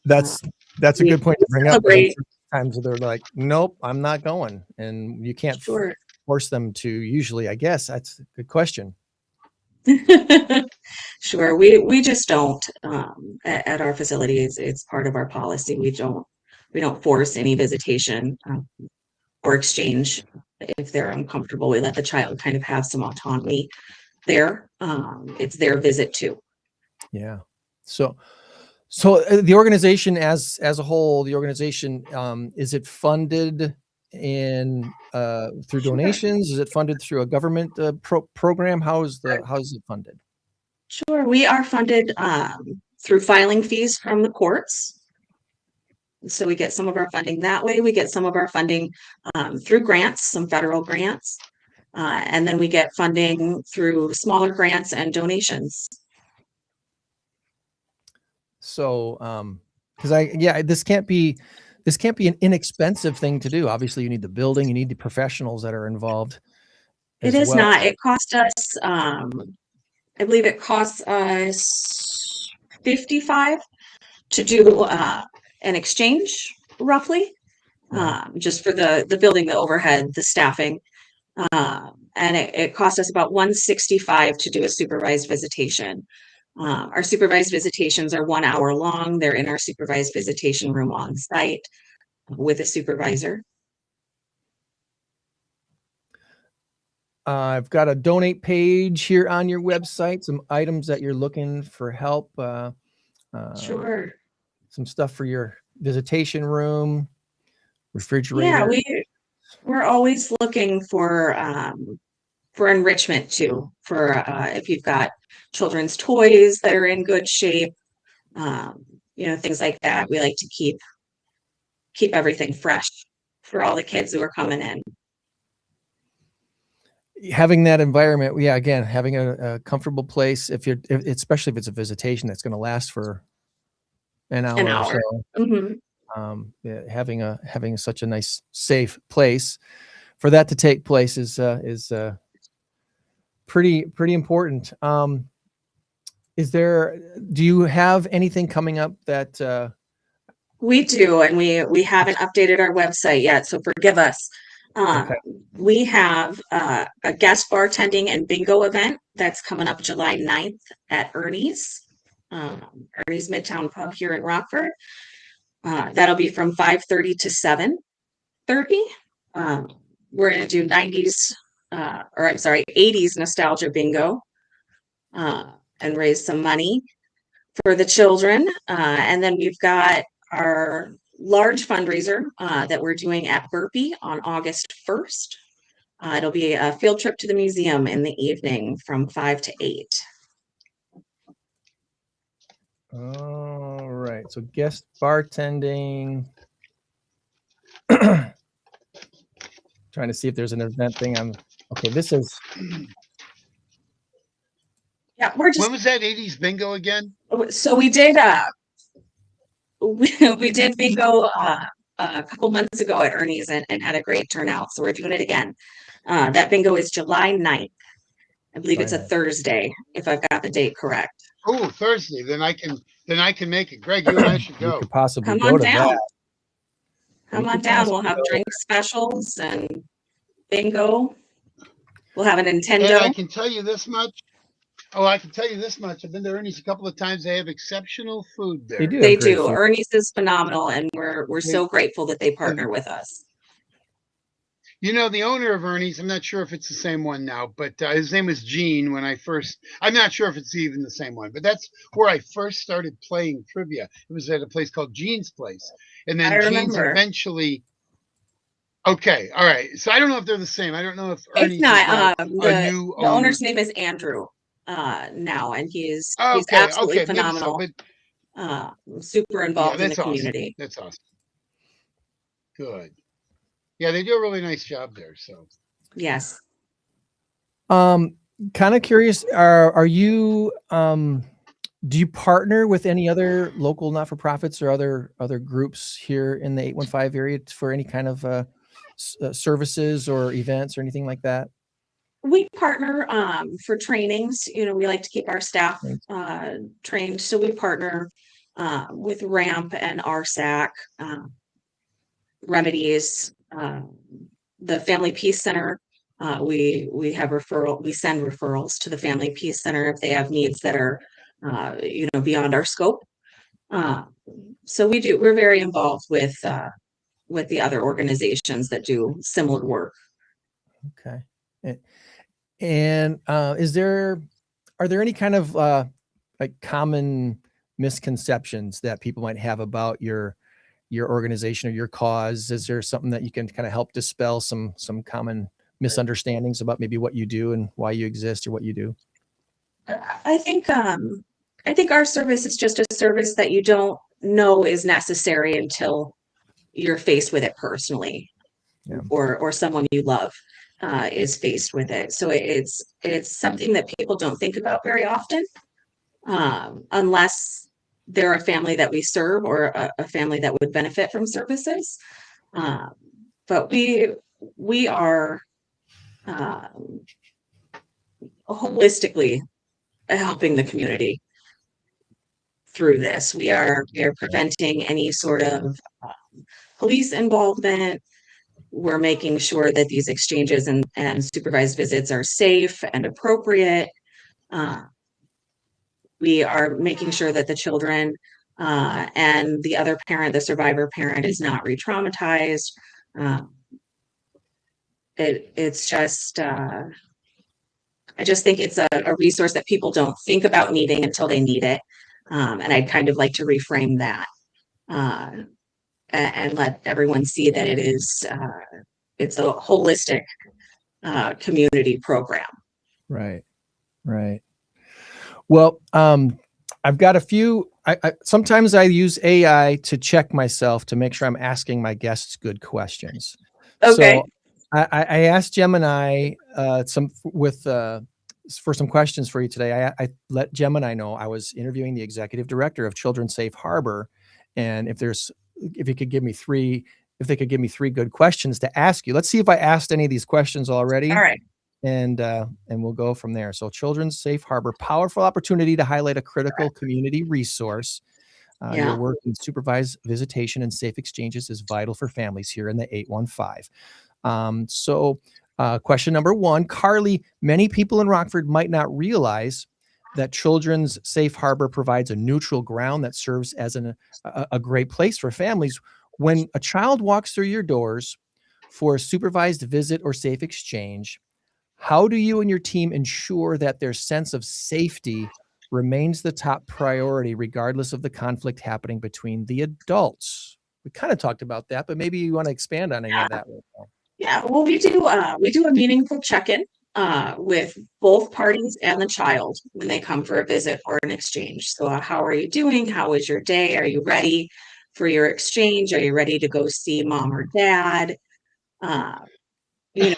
That's a good point to bring up. Times they're like, nope, I'm not going, and you can't force them to. Usually, I guess that's a good question. Sure, we just don't at our facilities. It's part of our policy. We don't force any visitation or exchange. If they're uncomfortable, we let the child kind of have some autonomy there. It's their visit too. Yeah. So the organization as a whole, the organization, is it funded in through Sure. donations? Is it funded through a government program? How's it funded? Sure, we are funded through filing fees from the courts. So we get some of our funding that way. We get some of our funding through grants, some federal grants. And then we get funding through smaller grants and donations. So, because this can't be an inexpensive thing to do. Obviously, you need the building, you need the professionals that are involved. It is not. It cost us, I believe it costs us $55 to do an exchange, roughly, just for the building, the overhead, the staffing. And it cost us about $165 to do a supervised visitation. Our supervised visitations are 1 hour long. They're in our supervised visitation room on site with a supervisor. I've got a donate page here on your website, some items that you're looking for help. Sure. Some stuff for your visitation room, refrigerator. Yeah, we're always looking for enrichment too, for if you've got children's toys that are in good shape, things like that. We like to keep everything fresh for all the kids who are coming in. Having that environment, again, having a comfortable place, especially if it's a visitation that's going to last for an hour. Or so. Mm-hmm. Having such a nice, safe place for that to take place is pretty important. Do you have anything coming up that? We do, and we haven't updated our website yet, so forgive us. Okay. We have a guest bartending and bingo event that's coming up July 9th at Ernie's Midtown Pub here in Rockford. That'll be from 5:30 to 7:30. We're going to do 80s nostalgia bingo and raise some money for the children. And then we've got our large fundraiser that we're doing at Burpee on August 1st. It'll be a field trip to the museum in the evening from 5 to 8. All right. So guest bartending. Trying to see if there's an event thing. Okay. This is. Yeah, we're just. When was that 80s bingo again? So we did. We did bingo a couple months ago at Ernie's and had a great turnout. So we're doing it again. That bingo is July 9th. I believe it's a Thursday, if I've got the date correct. Oh, Thursday. Then I can make it. Greg, you and I should go. You could possibly Come go on to down. that. Come on down. We'll have drink specials and bingo. We'll have a Nintendo. And I can tell you this much. I've been to Ernie's a couple of times. They have exceptional food there. They do. Ernie's is phenomenal, and we're so grateful that they partner with us. You know, the owner of Ernie's, I'm not sure if it's the same one now, but his name was Gene I'm not sure if it's even the same one, but that's where I first started playing trivia. It was at a place called Gene's Place. And then Gene's eventually. Okay. All right. So I don't know if they're the same. I don't know if Ernie's the owner's name is Andrew now, and he's absolutely phenomenal. So, super involved in the community. That's awesome. Good. Yeah, they do a really nice job there. So yes. Kind of curious. Are you? Do you partner with any other local not-for-profits or other groups here in the 815 area for any kind of services or events or anything like that? We partner for trainings. We like to keep our staff trained, so we partner with RAMP and RSAC, Remedies, the Family Peace Center. We have we send referrals to the Family Peace Center if they have needs that are beyond our scope. So we're very involved with the other organizations that do similar work. Okay. And are there any kind of like common misconceptions that people might have about your organization or your cause? Is there something that you can kind of help dispel some common misunderstandings about maybe what you do and why you exist or what you do? I think our service is just a service that you don't know is necessary until you're faced with it personally, or someone you love is faced with it. So it's something that people don't think about very often, unless they're a family that we serve or a family that would benefit from services. But we are holistically helping the community through this. We are preventing any sort of police involvement. We're making sure that these exchanges and supervised visits are safe and appropriate. We are making sure that the children and the other parent, the survivor parent, is not re-traumatized. It's just, I just think it's a resource that people don't think about needing until they need it. And I'd kind of like to reframe that and let everyone see that it is, it's a holistic community program. Right. Well, I've got a few, sometimes I use AI to check myself to make sure I'm asking my guests good questions. Okay. So I asked Gemini for some questions for you today. I let Gemini know I was interviewing the executive director of Children's Safe Harbor, and if they could give me three good questions to ask you. Let's see if I asked any of these questions already. All right. And we'll go from there. So Children's Safe Harbor, powerful opportunity to highlight a critical community resource. Your work in supervised visitation and safe exchanges is vital for families here in the 815. So question number one, Carly, many people in Rockford might not realize that Children's Safe Harbor provides a neutral ground that serves as a great place for families. When a child walks through your doors for a supervised visit or safe exchange, how do you and your team ensure that their sense of safety remains the top priority, regardless of the conflict happening between the adults? We kind of talked about that, but maybe you want to expand on any of that. Yeah, well, we do a meaningful check-in with both parties and the child when they come for a visit or an exchange. So how are you doing? How was your day? Are you ready for your exchange? Are you ready to go see mom or dad? We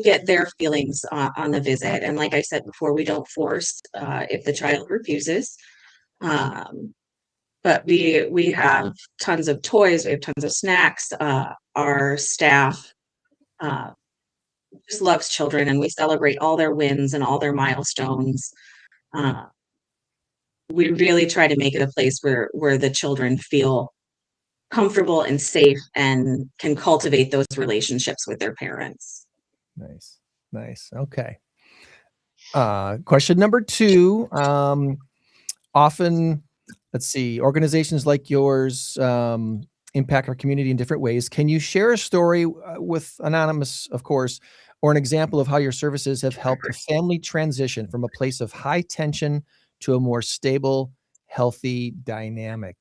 get their feelings on the visit. And like I said before, we don't force if the child refuses. But we have tons of toys, we have tons of snacks. Our staff just loves children, and we celebrate all their wins and all their milestones. We really try to make it a place where the children feel comfortable and safe and can cultivate those relationships with their parents. Nice. Okay. Question number two. Often, let's see, organizations like yours impact our community in different ways. Can you share a story with anonymous, of course, or an example of how your services have helped a family transition from a place of high tension to a more stable, healthy dynamic?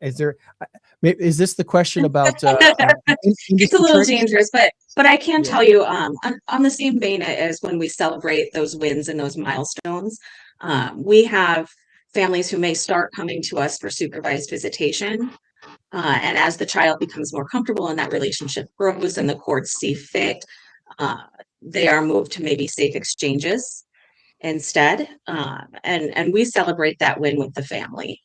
Is this the question about? It's a little dangerous, but I can tell you, on the same vein as when we celebrate those wins and those milestones, we have families who may start coming to us for supervised visitation. And as the child becomes more comfortable and that relationship grows and the courts see fit, they are moved to maybe safe exchanges instead. And we celebrate that win with the family,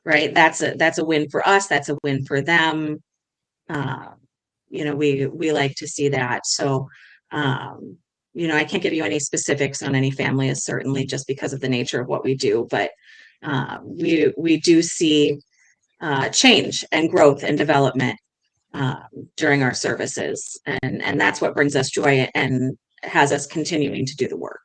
right? That's a win for us. That's a win for them. We like to see that. So, I can't give you any specifics on any family, certainly just because of the nature of what we do, but we do see change and growth and development during our services, and that's what brings us joy and has us continuing to do the work.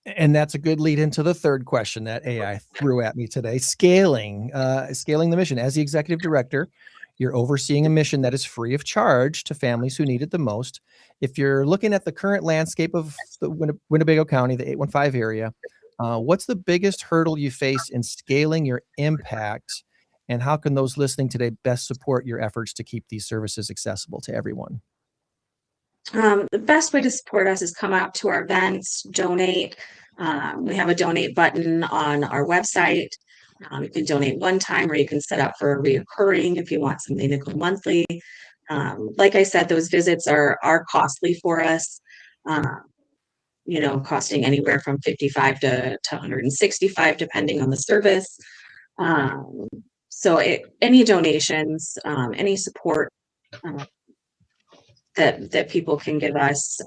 And that's a good lead into the third question that AI threw at me today: scaling the mission. As the executive director, you're overseeing a mission that is free of charge to families who need it the most. If you're looking at the current landscape of the Winnebago County, the 815 area, What's the biggest hurdle you face in scaling your impact, and how can those listening today best support your efforts to keep these services accessible to everyone? The best way to support us is come out to our events, donate. We have a donate button on our website. You can donate one time, or you can set up for a reoccurring if you want something to go monthly. Like I said, those visits are costly for us. Costing anywhere from 55 to 165, depending on the service. So any donations, any support that people can give us.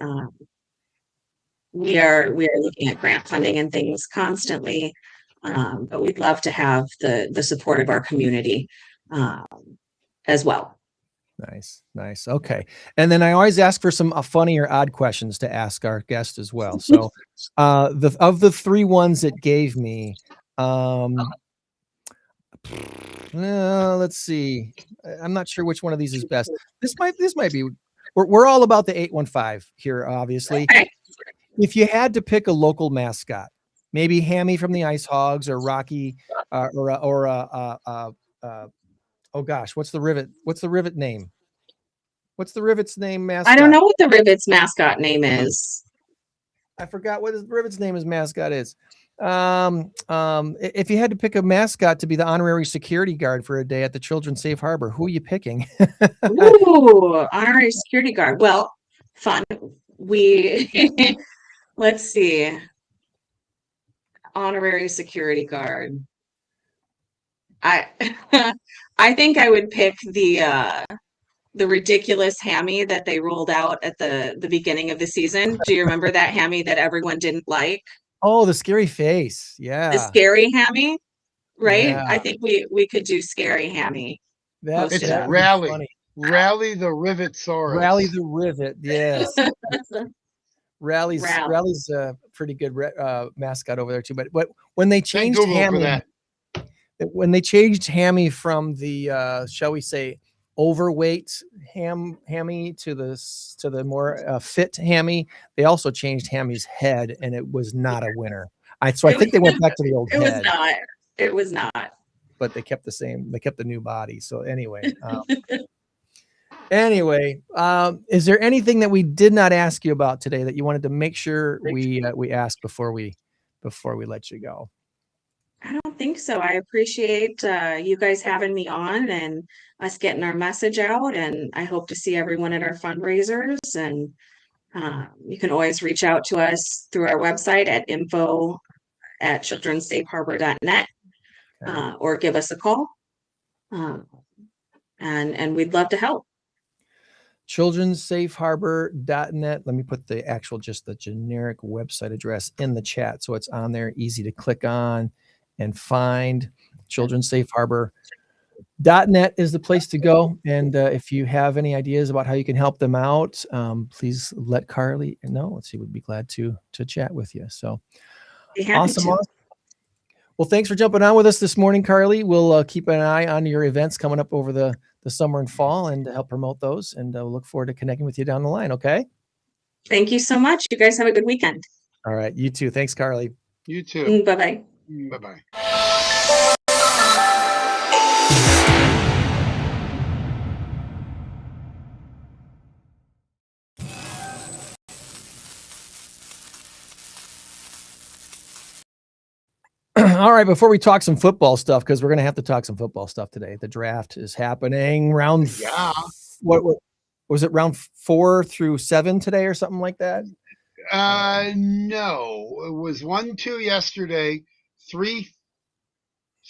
We are looking at grant funding and things constantly, but we'd love to have the support of our community as well. Nice. Okay. And then I always ask for some funny or odd questions to ask our guest as well. So of the three ones it gave me, let's see. I'm not sure which one of these is best. This might be, we're all about the 815 here, obviously. If you had to pick a local mascot, maybe Hammy from the Ice Hogs, or Rocky, oh gosh, what's the Rivet name? What's the Rivet's name mascot? I don't know what the Rivet's mascot name is. I forgot what the Rivet's name mascot is. If you had to pick a mascot to be the honorary security guard for a day at the Children's Safe Harbor, who are you picking? Ooh, honorary security guard. Well, fun. Let's see. Honorary security guard. I think I would pick the ridiculous Hammy that they rolled out at the beginning of the season. Do you remember that Hammy that everyone didn't like? Oh, the scary face. Yeah. The scary Hammy, right? Yeah. I think we could do scary Hammy. It's Rielly. Rielly the Rivetsaurus. Rielly the Rivet, yes. Rielly's a pretty good mascot over there too. But when they changed Hammy, from the shall we say overweight Hammy to the more fit Hammy, they also changed Hammy's head, and it was not a winner. I think they went back to the old head. It was not. But they kept the same. They kept the new body. So anyway. Is there anything that we did not ask you about today that you wanted to make sure we asked before we let you go? I don't think so. I appreciate you guys having me on and us getting our message out, and I hope to see everyone at our fundraisers. And you can always reach out to us through our website at info@childrenssafeharbor.net, or give us a call, and we'd love to help. childrenssafeharbor.net. Let me put just the generic website address in the chat so it's on there, easy to click on and find. childrenssafeharbor.net is the place to go. And if you have any ideas about how you can help them out, please let Carly know. She would be glad to chat with you. So awesome. Well, thanks for jumping on with us this morning, Carly. We'll keep an eye on your events coming up over the summer and fall, and help promote those. And we'll look forward to connecting with you down the line. Okay. Thank you so much. You guys have a good weekend. All right. You too. Thanks, Carly. You too. Bye-bye. Bye-bye. All right, before we talk some football stuff, because we're going to have to talk some football stuff today. The draft is happening. What was it, round 4 through 7 today or something like that? No, it was 1, 2 yesterday, 3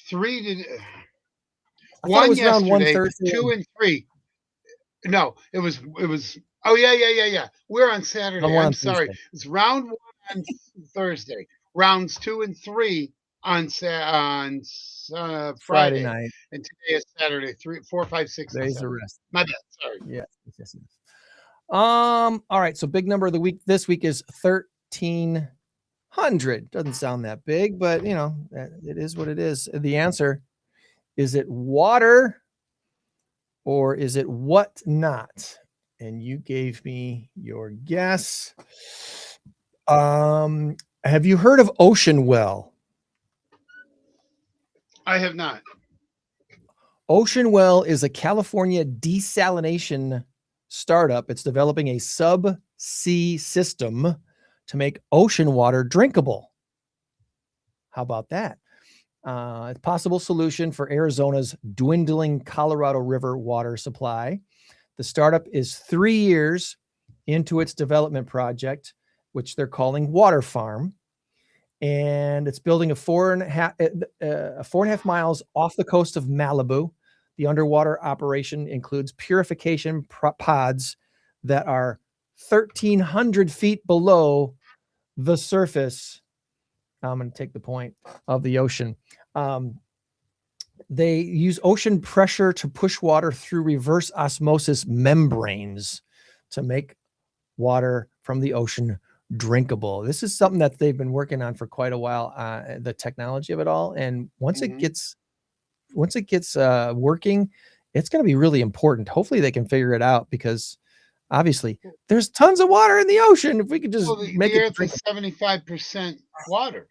to 1 yesterday, 2 and 3. No, it was. Oh yeah. We're on Saturday. I'm sorry. Thursday. It's round 1 on Thursday. Rounds 2 and 3 on Friday night, and today is Saturday. 3, 4, 5, 6. Today's the rest. My bad. Sorry. Yes. All right. So big number of the week this week is 1,300. Doesn't sound that big, but it is what it is. The answer, is it water or is it what not? And you gave me your guess. Have you heard of Ocean Well? I have not. Ocean Well is a California desalination startup. It's developing a subsea system to make ocean water drinkable. How about that? A possible solution for Arizona's dwindling Colorado River water supply. The startup is 3 years into its development project, which they're calling Water Farm. And it's building a 4.5 miles off the coast of Malibu. The underwater operation includes purification pods that are 1,300 feet below the surface. I'm going to take the point of the ocean. They use ocean pressure to push water through reverse osmosis membranes to make water from the ocean drinkable. This is something that they've been working on for quite a while, the technology of it all. And once it gets working, it's going to be really important. Hopefully they can figure it out, because obviously there's tons of water in the ocean. If we could just make the it Earth is 75% water.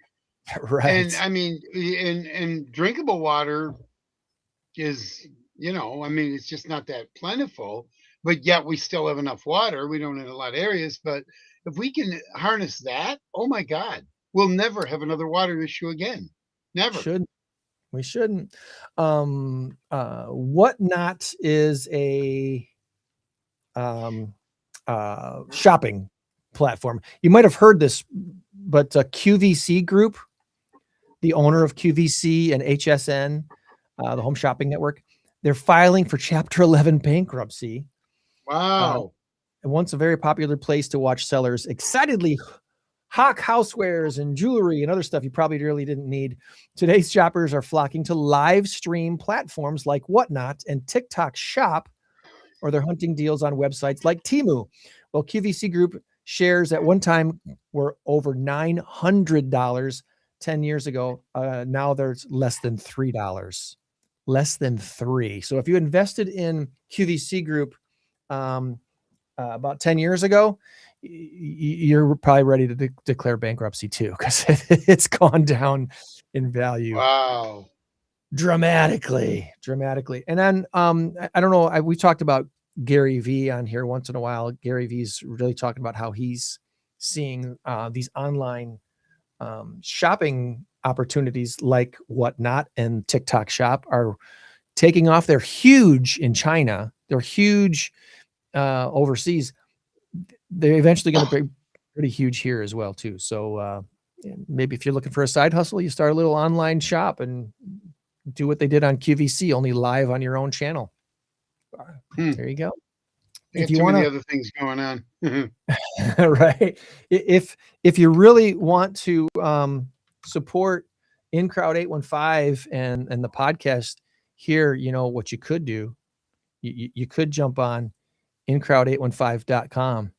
right. And I mean, and drinkable water is, it's just not that plentiful, but yet we still have enough water. We don't in a lot of areas, but if we can harness that, oh my God, we'll never have another water issue again. Never. We shouldn't. Whatnot is a shopping platform. You might have heard this, but QVC Group, the owner of QVC and HSN, the Home Shopping Network, they're filing for Chapter 11 bankruptcy. Wow. And once a very popular place to watch sellers excitedly hawk housewares and jewelry and other stuff you probably really didn't need, today's shoppers are flocking to live stream platforms like Whatnot and TikTok Shop, or they're hunting deals on websites like Temu. Well, QVC Group shares at one time were over $900 10 years ago. Now there's less than $3. Less than $3. So if you invested in QVC Group about 10 years ago, you're probably ready to declare bankruptcy too, because it's gone down in value. Wow. Dramatically. And then I don't know, we talked about Gary Vee on here once in a while. Gary Vee's really talking about how he's seeing these online shopping opportunities like Whatnot and TikTok Shop are taking off. They're huge in China. They're huge overseas. They're eventually going to be pretty huge here as well too. So maybe if you're looking for a side hustle, you start a little online shop and do what they did on QVC, only live on your own channel. There you go. If you want other things going on. Right. If you really want to support In Crowd 815 and the podcast here, you know what you could do. You could jump on incrowd815.com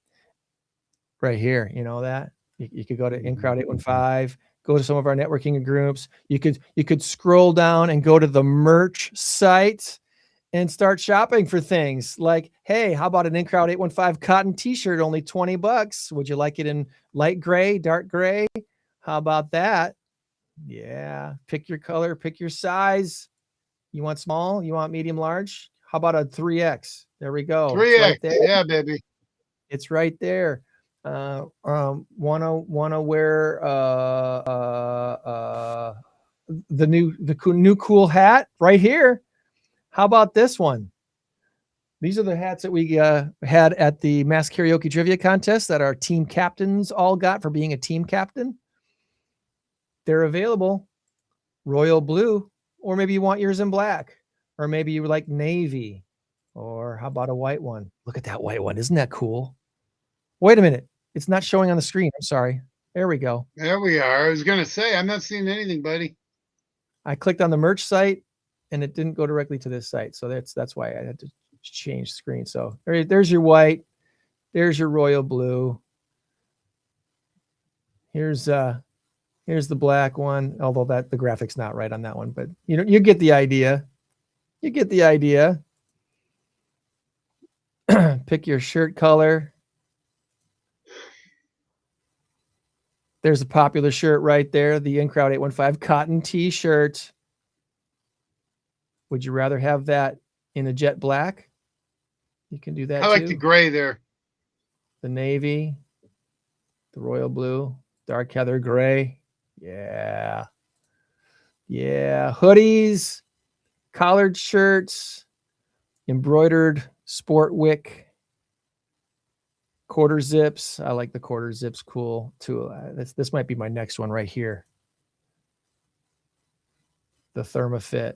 right here. You know that you could go to InCrowd815, go to some of our networking groups. You could scroll down and go to the merch site and start shopping for things like, hey, how about an InCrowd 815 cotton t-shirt, only $20? Would you like it in light gray, dark gray? How about that? Yeah. Pick your color, pick your size. You want small? You want medium, large? How about a 3X? There we go. 3X. Right there. Yeah, baby. It's right there. Wanna wear the new cool hat right here. How about this one? These are the hats that we had at the Mass Karaoke Trivia Contest that our team captains all got for being a team captain. They're available. Royal blue, or maybe you want yours in black, or maybe you like navy, or how about a white one? Look at that white one. Isn't that cool? Wait a minute. It's not showing on the screen. I'm sorry. There we go. There we are. I was going to say, I'm not seeing anything, buddy. I clicked on the merch site and it didn't go directly to this site. So that's why I had to change screen. So there's your white. There's your royal blue. Here's the black one, although the graphic's not right on that one, but you get the idea. You get the idea. Pick your shirt color. There's a popular shirt right there, the In Crowd 815 cotton t-shirt. Would you rather have that in a jet black? You can do that I like too. the gray there. The navy, the royal blue, dark heather gray. Yeah. Yeah. Hoodies, collared shirts, embroidered sport wick, quarter zips. I like the quarter zips. Cool too. This might be my next one right here. The ThermaFit.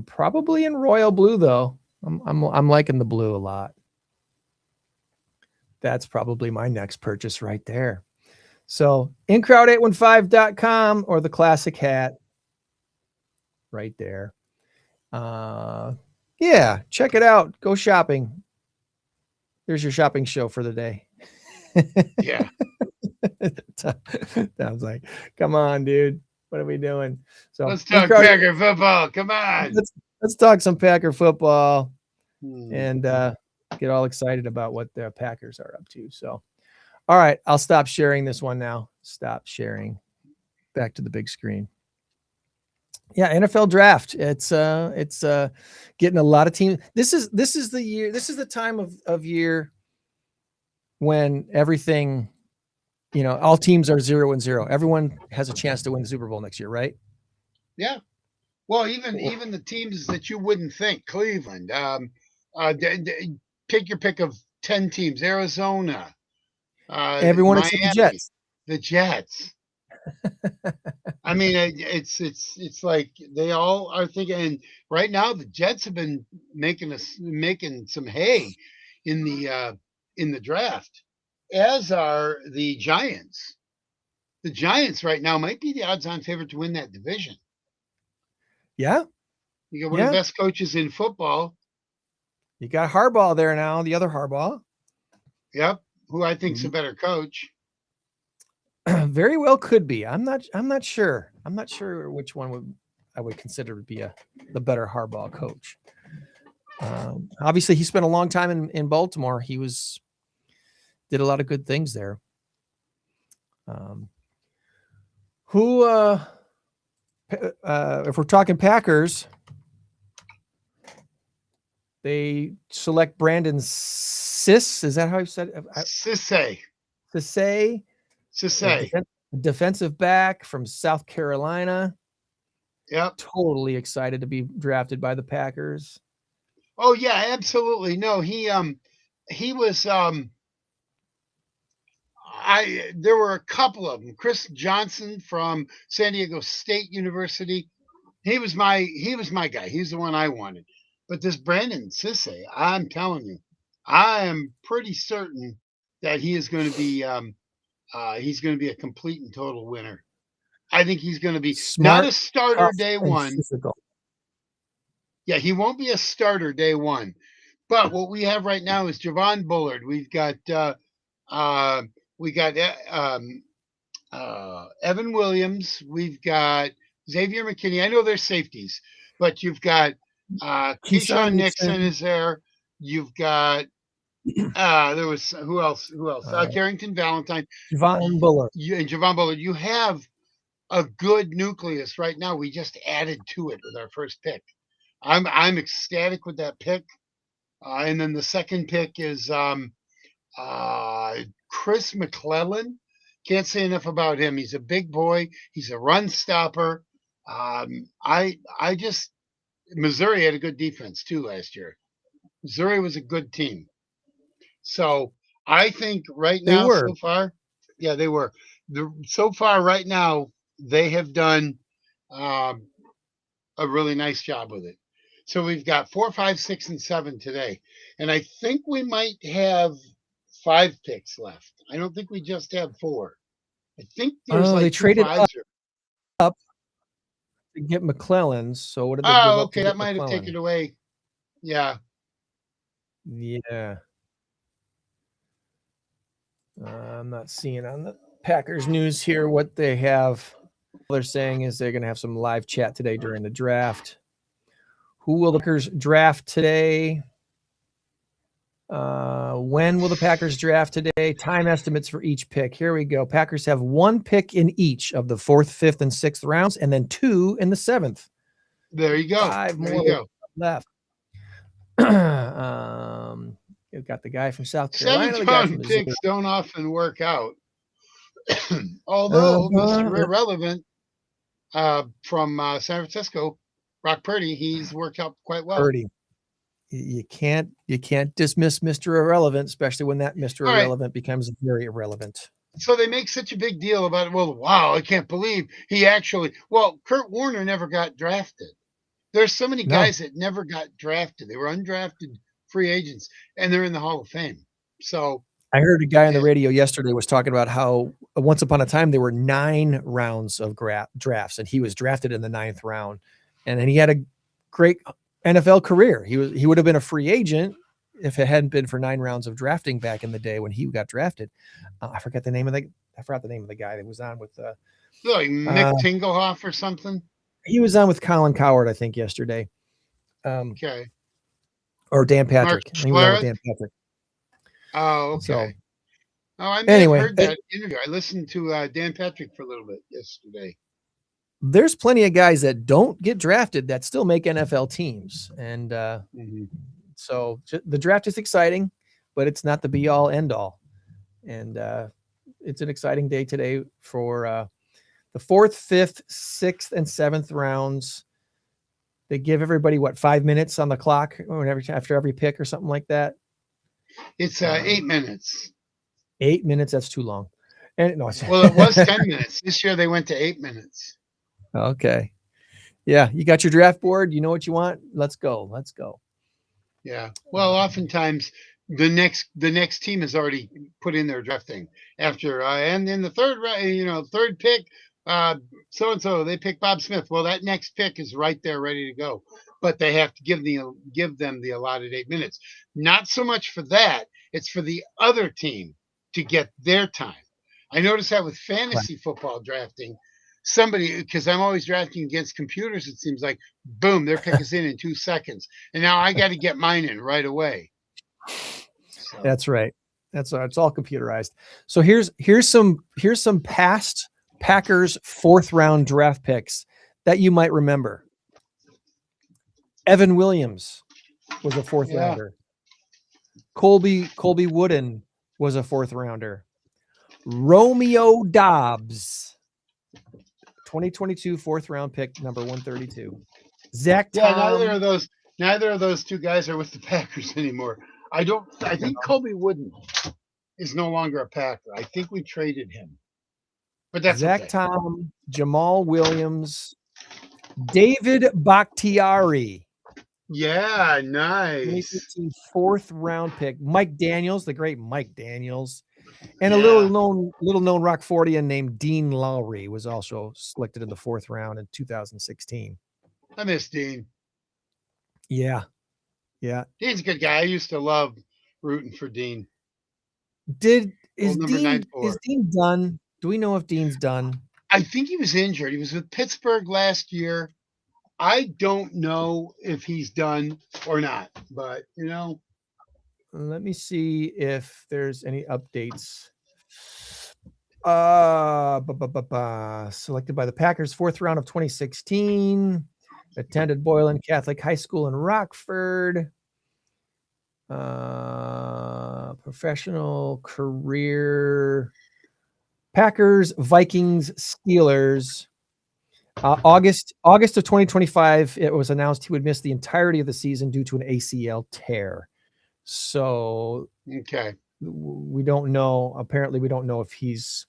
Probably in royal blue though. I'm liking the blue a lot. That's probably my next purchase right there. So incrowd815.com or the classic hat right there. Yeah, check it out. Go shopping. There's your shopping show for the day. Yeah. Tom's like, come on, dude. What are we doing? So Let's talk Packer football. Come on. Let's talk some Packer football and get all excited about what the Packers are up to. So, all right, I'll stop sharing this one now. Stop sharing. Back to the big screen. Yeah, NFL draft. It's getting a lot of teams. This is the year. This is the time of year when everything, all teams are 0-0. Everyone has a chance to win the Super Bowl next year, right? Yeah. Well, even the teams that you wouldn't think, Cleveland, pick your pick of 10 teams, Arizona, Everyone Miami, except the Jets. The Jets. I mean, it's like they all are thinking. And right now, the Jets have been making some hay in the draft, as are the Giants. The Giants right now might be the odds-on favorite to win that division. Yeah. You got one of the best coaches in football. You got Harbaugh there now, the other Harbaugh. Yep, who I think's a better coach. Very well could be. I'm not sure. I'm not sure which one I would consider to be the better Harbaugh coach. Obviously, he spent a long time in Baltimore. He did a lot of good things there. If we're talking Packers, they select Brandon Sis. Is that how you said it? Sisse, defensive back from South Carolina. Yep. Totally excited to be drafted by the Packers. Oh yeah, absolutely. No, he was there were a couple of them. Chris Johnson from San Diego State University. He was my guy. He's the one I wanted. But this Brandon Sisse, I'm telling you, I am pretty certain that he is going to be he's going to be a complete and total winner. I think he's going to be not a starter day one. Physical. Yeah, he won't be a starter day one. But what we have right now is Javon Bullard. We've got Evan Williams. We've got Xavier McKinney. I know they're safeties, but you've got Keyshawn Nixon is there. You've got there was who else? Carrington Valentine. Javon Bullard. Javon Bullard. You have a good nucleus right now. We just added to it with our first pick. I'm ecstatic with that pick. And then the second pick is Chris McClellan. Can't say enough about him. He's a big boy. He's a run stopper. Missouri had a good defense too last year. Missouri was a good team. So I think right now so far, yeah, they were. So far right now, they have done a really nice job with it. So we've got 4, 5, 6, and 7 today. And I think we might have 5 picks left. I don't think we just have 4. I think there's they traded up to get McClellan's. So what did they give up? Okay, that might have taken away. Yeah. Yeah. I'm not seeing on the Packers news here what they have. All they're saying is they're going to have some live chat today during the draft. Who will the Packers draft today? When will the Packers draft today? Time estimates for each pick. Here we go. Packers have 1 pick in each of the 4th, 5th, and 6th rounds, and then 2 in the 7th. There you go. 5 There more you go. left. You've got the guy from South Carolina. The guy from 7th round Missouri. picks don't often work out. Although Mr. Irrelevant from San Francisco, Brock Purdy, he's worked out quite well. Purdy. You can't dismiss Mr. Irrelevant, especially when that Mr. Irrelevant becomes very irrelevant. So they make such a big deal about it. Well, wow, I can't believe he actually. Well, Kurt Warner never got drafted. There's so many guys that never got drafted. They were undrafted free agents, and they're in the Hall of Fame. So I heard a guy on the radio yesterday was talking about how once upon a time there were 9 rounds of drafts, and he was drafted in the 9th round, and then he had a great NFL career. He would have been a free agent if it hadn't been for 9 rounds of drafting back in the day when he got drafted. I forgot the name of the guy that was on with like Mick Tingelhoff or something. He was on with Colin Cowherd, I think, yesterday. Okay. Or Dan Patrick. He was on with Dan Patrick. Oh, okay. So, I may have heard that interview. I listened to Dan Patrick for a little bit yesterday. There's plenty of guys that don't get drafted that still make NFL teams. And so the draft is exciting, but it's not the be all end all. And it's an exciting day today for the 4th, 5th, 6th, and 7th rounds. They give everybody 5 minutes on the clock or after every pick or something like that. It's 8 minutes. 8 minutes. That's too long. And no, well, it was 10 minutes. This year they went to 8 minutes. Okay. Yeah. You got your draft board. You know what you want. Let's go. Yeah. Well, oftentimes the next team has already put in their drafting after, and in the 3rd round, 3rd pick, so-and-so, they pick Bob Smith. Well, that next pick is right there ready to go, but they have to give them the allotted 8 minutes. Not so much for that. It's for the other team to get their time. I notice that with fantasy football drafting, because I'm always drafting against computers, it seems like, boom, their pick is in 2 seconds. And now I got to get mine in right away. So. That's right. It's all computerized. So here's some past Packers 4th round draft picks that you might remember. Evan Williams was a 4th rounder. Colby Wooden was a 4th rounder. Romeo Dobbs, 2022 4th round pick, number 132. Zach Tom. Neither of those 2 guys are with the Packers anymore. I think Colby Wooden is no longer a Packer. I think we traded him. But that's Zach okay. Tom, Jamal Williams, David Bakhtiari. Yeah, nice. 2015 4th round pick. Mike Daniels, the great Mike Daniels. And a little known Rockfordian named Dean Lowry was also selected in the 4th round in 2016. I miss Dean. Yeah. Dean's a good guy. I used to love rooting for Dean. Is Dean done? Do we know if Dean's done? I think he was injured. He was with Pittsburgh last year. I don't know if he's done or not, but let me see if there's any updates. Selected by the Packers, 4th round of 2016. Attended Boylan Catholic High School in Rockford. Professional career. Packers, Vikings, Steelers. August of 2025, it was announced he would miss the entirety of the season due to an ACL tear. So we don't know. Apparently, we don't know if he's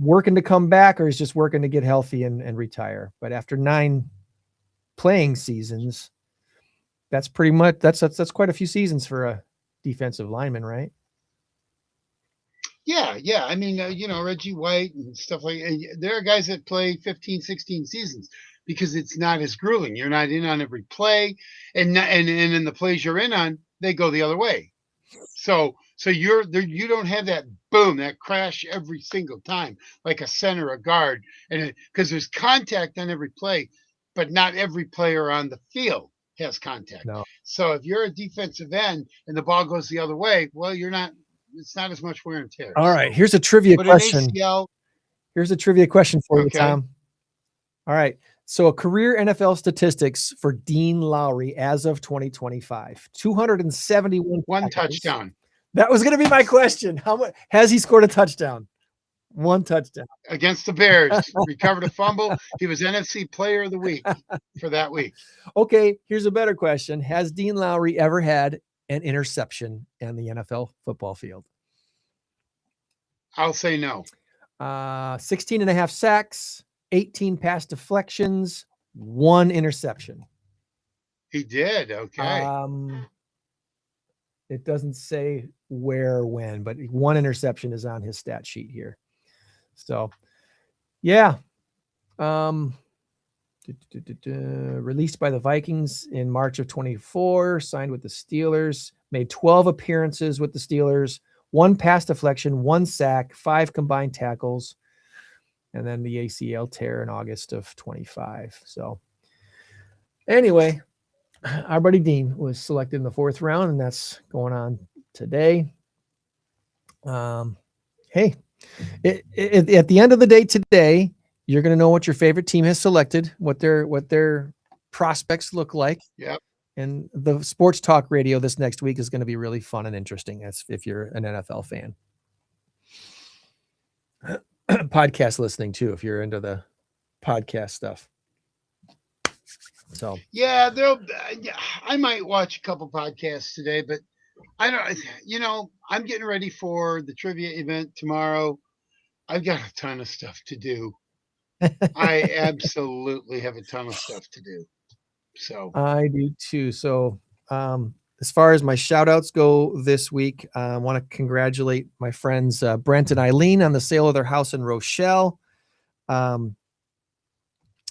working to come back or he's just working to get healthy and retire. But after 9 playing seasons, that's pretty much that's quite a few seasons for a defensive lineman, right? Yeah. I mean, Reggie White and stuff like that. There are guys that play 15, 16 seasons because it's not as grueling. You're not in on every play, and in the plays you're in on, they go the other way. So you're there. You don't have that boom, that crash every single time like a center, a guard, and because there's contact on every play, but not every player on the field has contact. No. So if you're a defensive end and the ball goes the other way, well, you're not. It's not as much wear and tear. All right, So, here's a trivia but question. an ACL, Here's a trivia question for you, Okay. Tom. All right. So a career NFL statistics for Dean Lowry as of 2025, 271 one tackles. touchdown That was going to be my question. How much has he scored a touchdown? One touchdown. against the Bears, recovered a fumble. He was NFC Player of the Week for that week. Okay, here's a better question. Has Dean Lowry ever had an interception in the NFL football field? I'll say no. 16 and a half sacks, 18 pass deflections, 1 interception. He did. Okay. It doesn't say where or when, but 1 interception is on his stat sheet here. So, yeah. Released by the Vikings in March of 24, signed with the Steelers, made 12 appearances with the Steelers, 1 pass deflection, 1 sack, 5 combined tackles, and then the ACL tear in August of 25. So anyway, our buddy Dean was selected in the 4th round, and that's going on today. Hey, at the end of the day today, you're going to know what your favorite team has selected, what their prospects look like. Yep. And the sports talk radio this next week is going to be really fun and interesting as if you're an NFL fan. Podcast listening too, if you're into the podcast stuff. So yeah, I might watch a couple podcasts today, but I don't. I'm getting ready for the trivia event tomorrow. I've got a ton of stuff to do. I absolutely have a ton of stuff to do. So I do too. So as far as my shout outs go this week, I want to congratulate my friends Brent and Eileen on the sale of their house in Rochelle.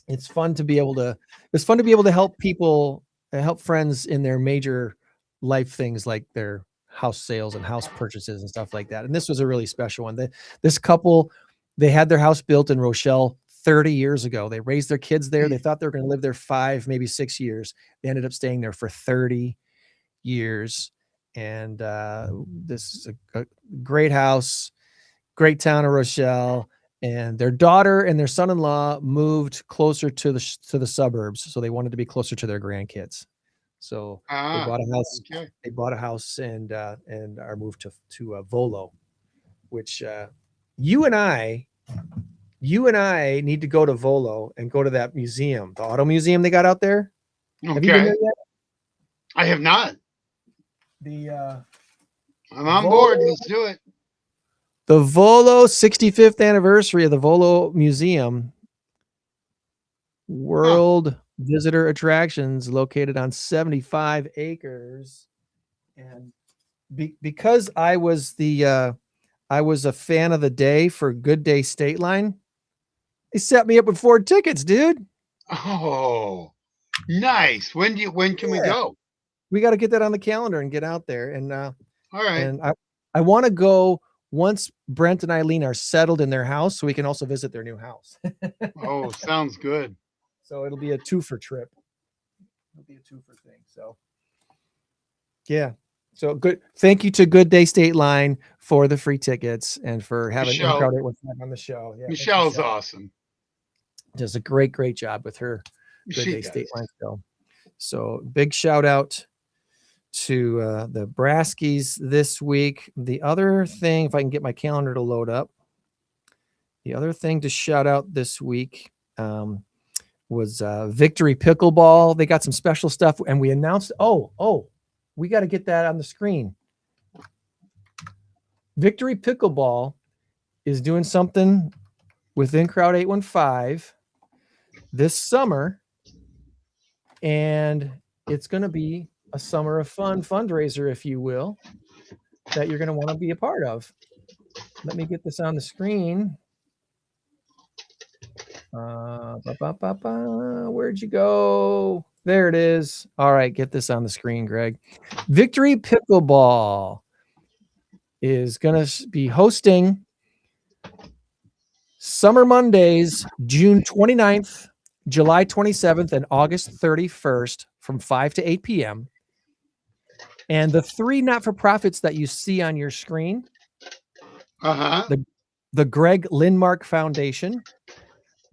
It's fun to be able to help people, help friends in their major life things like their house sales and house purchases and stuff like that. And this was a really special one. This couple, they had their house built in Rochelle 30 years ago. They raised their kids there. They thought they were going to live there 5, maybe 6 years. They ended up staying there for 30 years. And this is a great house, great town of Rochelle. And their daughter and their son-in-law moved closer to the suburbs. So they wanted to be closer to their grandkids. So they bought a house. Okay. They bought a house and are moved to Volo, which you and I need to go to Volo and go to that museum, the auto museum they got out there. Okay. Have you been there yet? I have not. I'm on board. Let's do it. The Volo 65th anniversary of the Volo Museum. World visitor attractions located on 75 acres. And because I was a fan of the day for Good Day State Line, they set me up with 4 tickets, dude. Oh, nice. When can we go? We got to get that on the calendar and get out there. And all right. And I want to go once Brent and Eileen are settled in their house, so we can also visit their new house. Oh, sounds good. So it'll be a 2-for trip. It'll be a 2-for thing. So yeah. So good. Thank you to Good Day State Line for the free tickets and for having Crowd 815 on the show. Yeah, Michelle's awesome. Does a great job with her Good Day State Line show. So big shout out to the Braskies this week. The other thing, if I can get my calendar to load up, the other thing to shout out this week was Victory Pickleball. They got some special stuff, and we announced. We got to get that on the screen. Victory Pickleball is doing something within Crowd 815 this summer, and it's going to be a summer of fun fundraiser, if you will, that you're going to want to be a part of. Let me get this on the screen. Where'd you go? There it is. All right, get this on the screen, Greg. Victory Pickleball is going to be hosting Summer Mondays, June 29th, July 27th, and August 31st from 5 to 8 p.m. And the 3 not-for-profits that you see on your screen, the Greg Lindmark Foundation,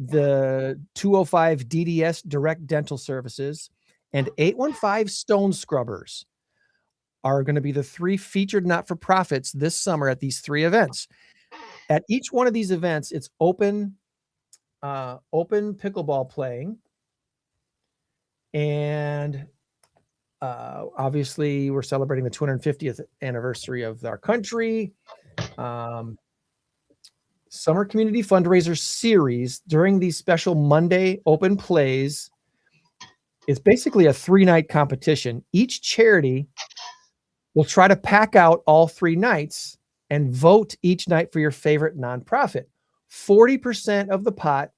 the 205 DDS Direct Dental Services, and 815 Stone Scrubbers are going to be the 3 featured not-for-profits this summer at these 3 events. At each one of these events, it's open pickleball playing. And obviously, we're celebrating the 250th anniversary of our country. Summer Community Fundraiser Series during these special Monday open plays is basically a 3-night competition. Each charity will try to pack out all 3 nights and vote each night for your favorite nonprofit. 40% of the pot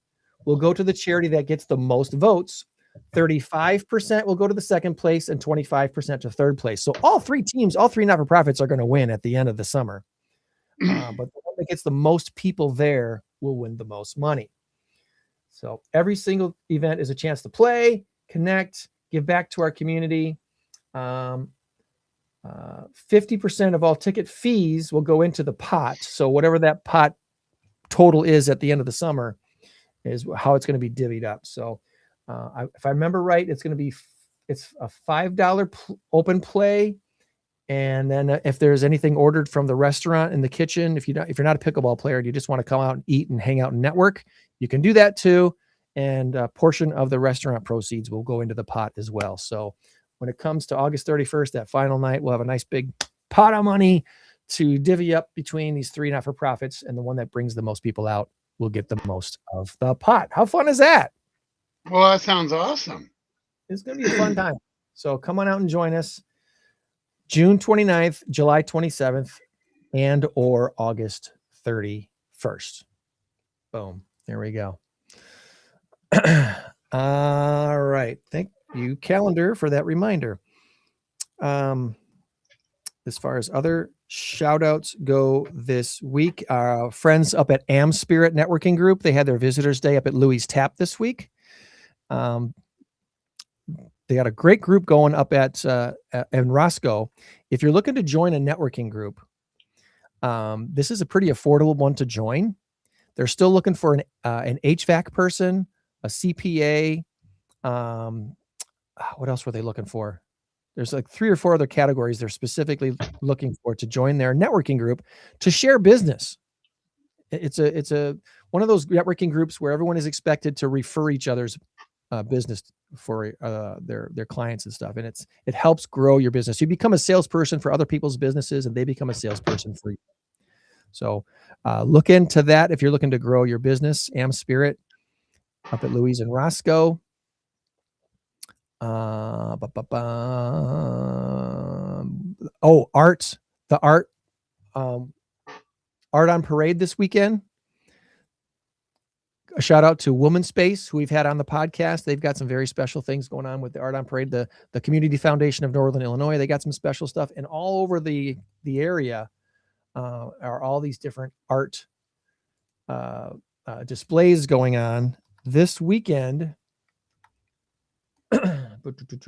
will go to the charity that gets the most votes. 35% will go to the second place and 25% to third place. So all 3 teams, all 3 not-for-profits are going to win at the end of the summer. But the one that gets the most people there will win the most money. So every single event is a chance to play, connect, give back to our community. 50% of all ticket fees will go into the pot. So whatever that pot total is at the end of the summer is how it's going to be divvied up. So if I remember right, it's a $5 open play. And then if there's anything ordered from the restaurant in the kitchen, if you're not a pickleball player and you just want to come out and eat and hang out and network, you can do that too. And a portion of the restaurant proceeds will go into the pot as well. So when it comes to August 31st, that final night, we'll have a nice big pot of money to divvy up between these 3 not-for-profits, and the one that brings the most people out will get the most of the pot. How fun is that? Well, that sounds awesome. It's going to be a fun time. So come on out and join us. June 29th, July 27th, and or August 31st. Boom. There we go. All right. Thank you, calendar, for that reminder. As far as other shout outs go this week, our friends up at Am Spirit Networking Group, they had their Visitors Day up at Louis Tap this week. They got a great group going up at in Roscoe. If you're looking to join a networking group, this is a pretty affordable one to join. They're still looking for an HVAC person, a CPA. What else were they looking for? There's like 3 or 4 other categories they're specifically looking for to join their networking group to share business. It's a one of those networking groups where everyone is expected to refer each other's business for their clients and stuff, and it helps grow your business. You become a salesperson for other people's businesses, and they become a salesperson for you. So look into that if you're looking to grow your business. Am Spirit up at Louise and Roscoe. Art on Parade this weekend. A shout out to Woman Space, who we've had on the podcast. They've got some very special things going on with the Art on Parade. The Community Foundation of Northern Illinois, they got some special stuff, and all over the area are all these different art displays going on this weekend.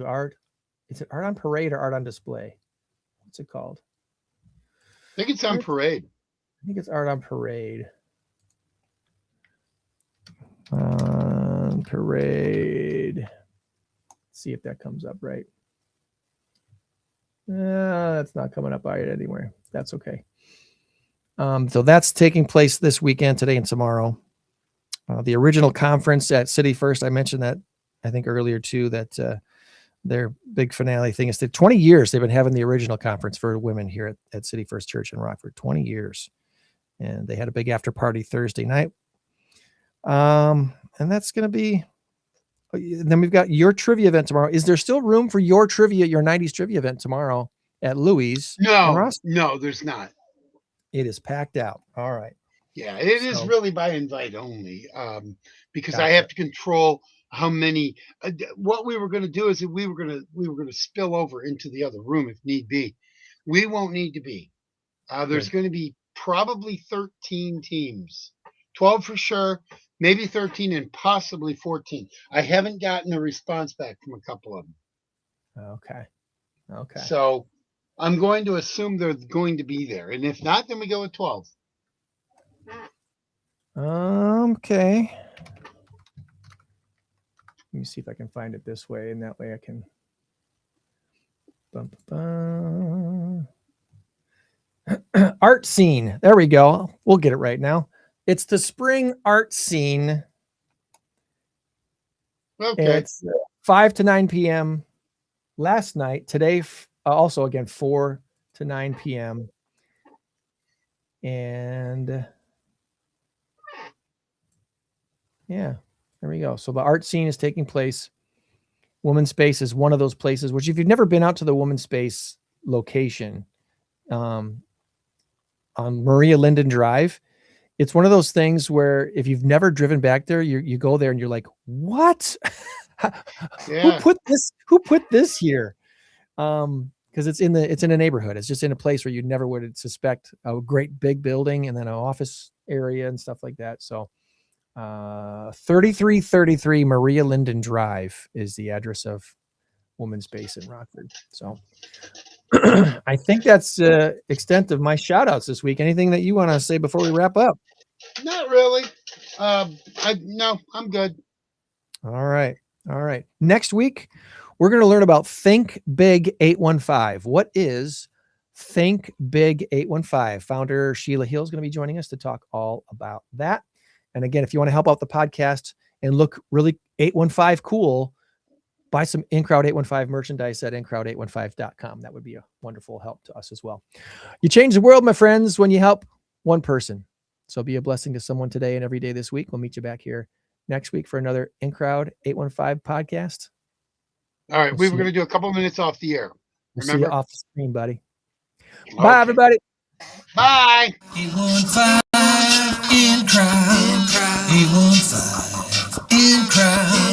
Art, is it Art on Parade or Art on Display? What's it called? I think it's on Parade. I think it's Art on Parade. On Parade. Let's see if that comes up right. That's not coming up right anywhere. That's okay. So that's taking place this weekend, today and tomorrow. The original conference at City First, I mentioned that I think earlier too, that their big finale thing is that 20 years they've been having the original conference for women here at City First Church in Rockford. 20 years. And they had a big after party Thursday night. And that's going to be, then we've got your trivia event tomorrow. Is there still room for your 90s trivia event tomorrow at Louis? No, there's not. It is packed out. All right. Yeah, it is really by invite only, because Gotcha. I have to control how many. What we were going to do is that we were going to spill over into the other room if need be. We won't need to be. There's going to be probably 13 teams, 12 for sure, maybe 13 and possibly 14. I haven't gotten a response back from a couple of them. Okay. So I'm going to assume they're going to be there. And if not, then we go with 12. Okay. Let me see if I can find it this way, and that way I can. Art scene. There we go. We'll get it right now. It's the spring art scene. Okay. It's 5 to 9 p.m. last night. Today, also again, 4 to 9 p.m. And yeah, there we go. So the art scene is taking place. Woman's Space is one of those places, which if you've never been out to the Woman's Space location on Maria Linden Drive, it's one of those things where if you've never driven back there, you go there and you're like, what? Yeah. Who put this here? Because it's in a neighborhood. It's just in a place where you never would suspect a great big building and then an office area and stuff like that. So 3333 Maria Linden Drive is the address of Woman's Space in Rockford. So I think that's the extent of my shout outs this week. Anything that you want to say before we wrap up? Not really. No, I'm good. All right. Next week, we're going to learn about Think Big 815. What is Think Big 815? Founder Sheila Hill is going to be joining us to talk all about that. And again, if you want to help out the podcast and look really 815 cool, buy some InCrowd 815 merchandise at InCrowd815.com. That would be a wonderful help to us as well. You change the world, my friends, when you help one person. So be a blessing to someone today and every day this week. We'll meet you back here next week for another InCrowd 815 podcast. All right. We were going to do a couple minutes off the air. We'll Remember? see you off the screen, buddy. Okay. Bye, everybody. Bye. 815 in crowd. 815 in crowd.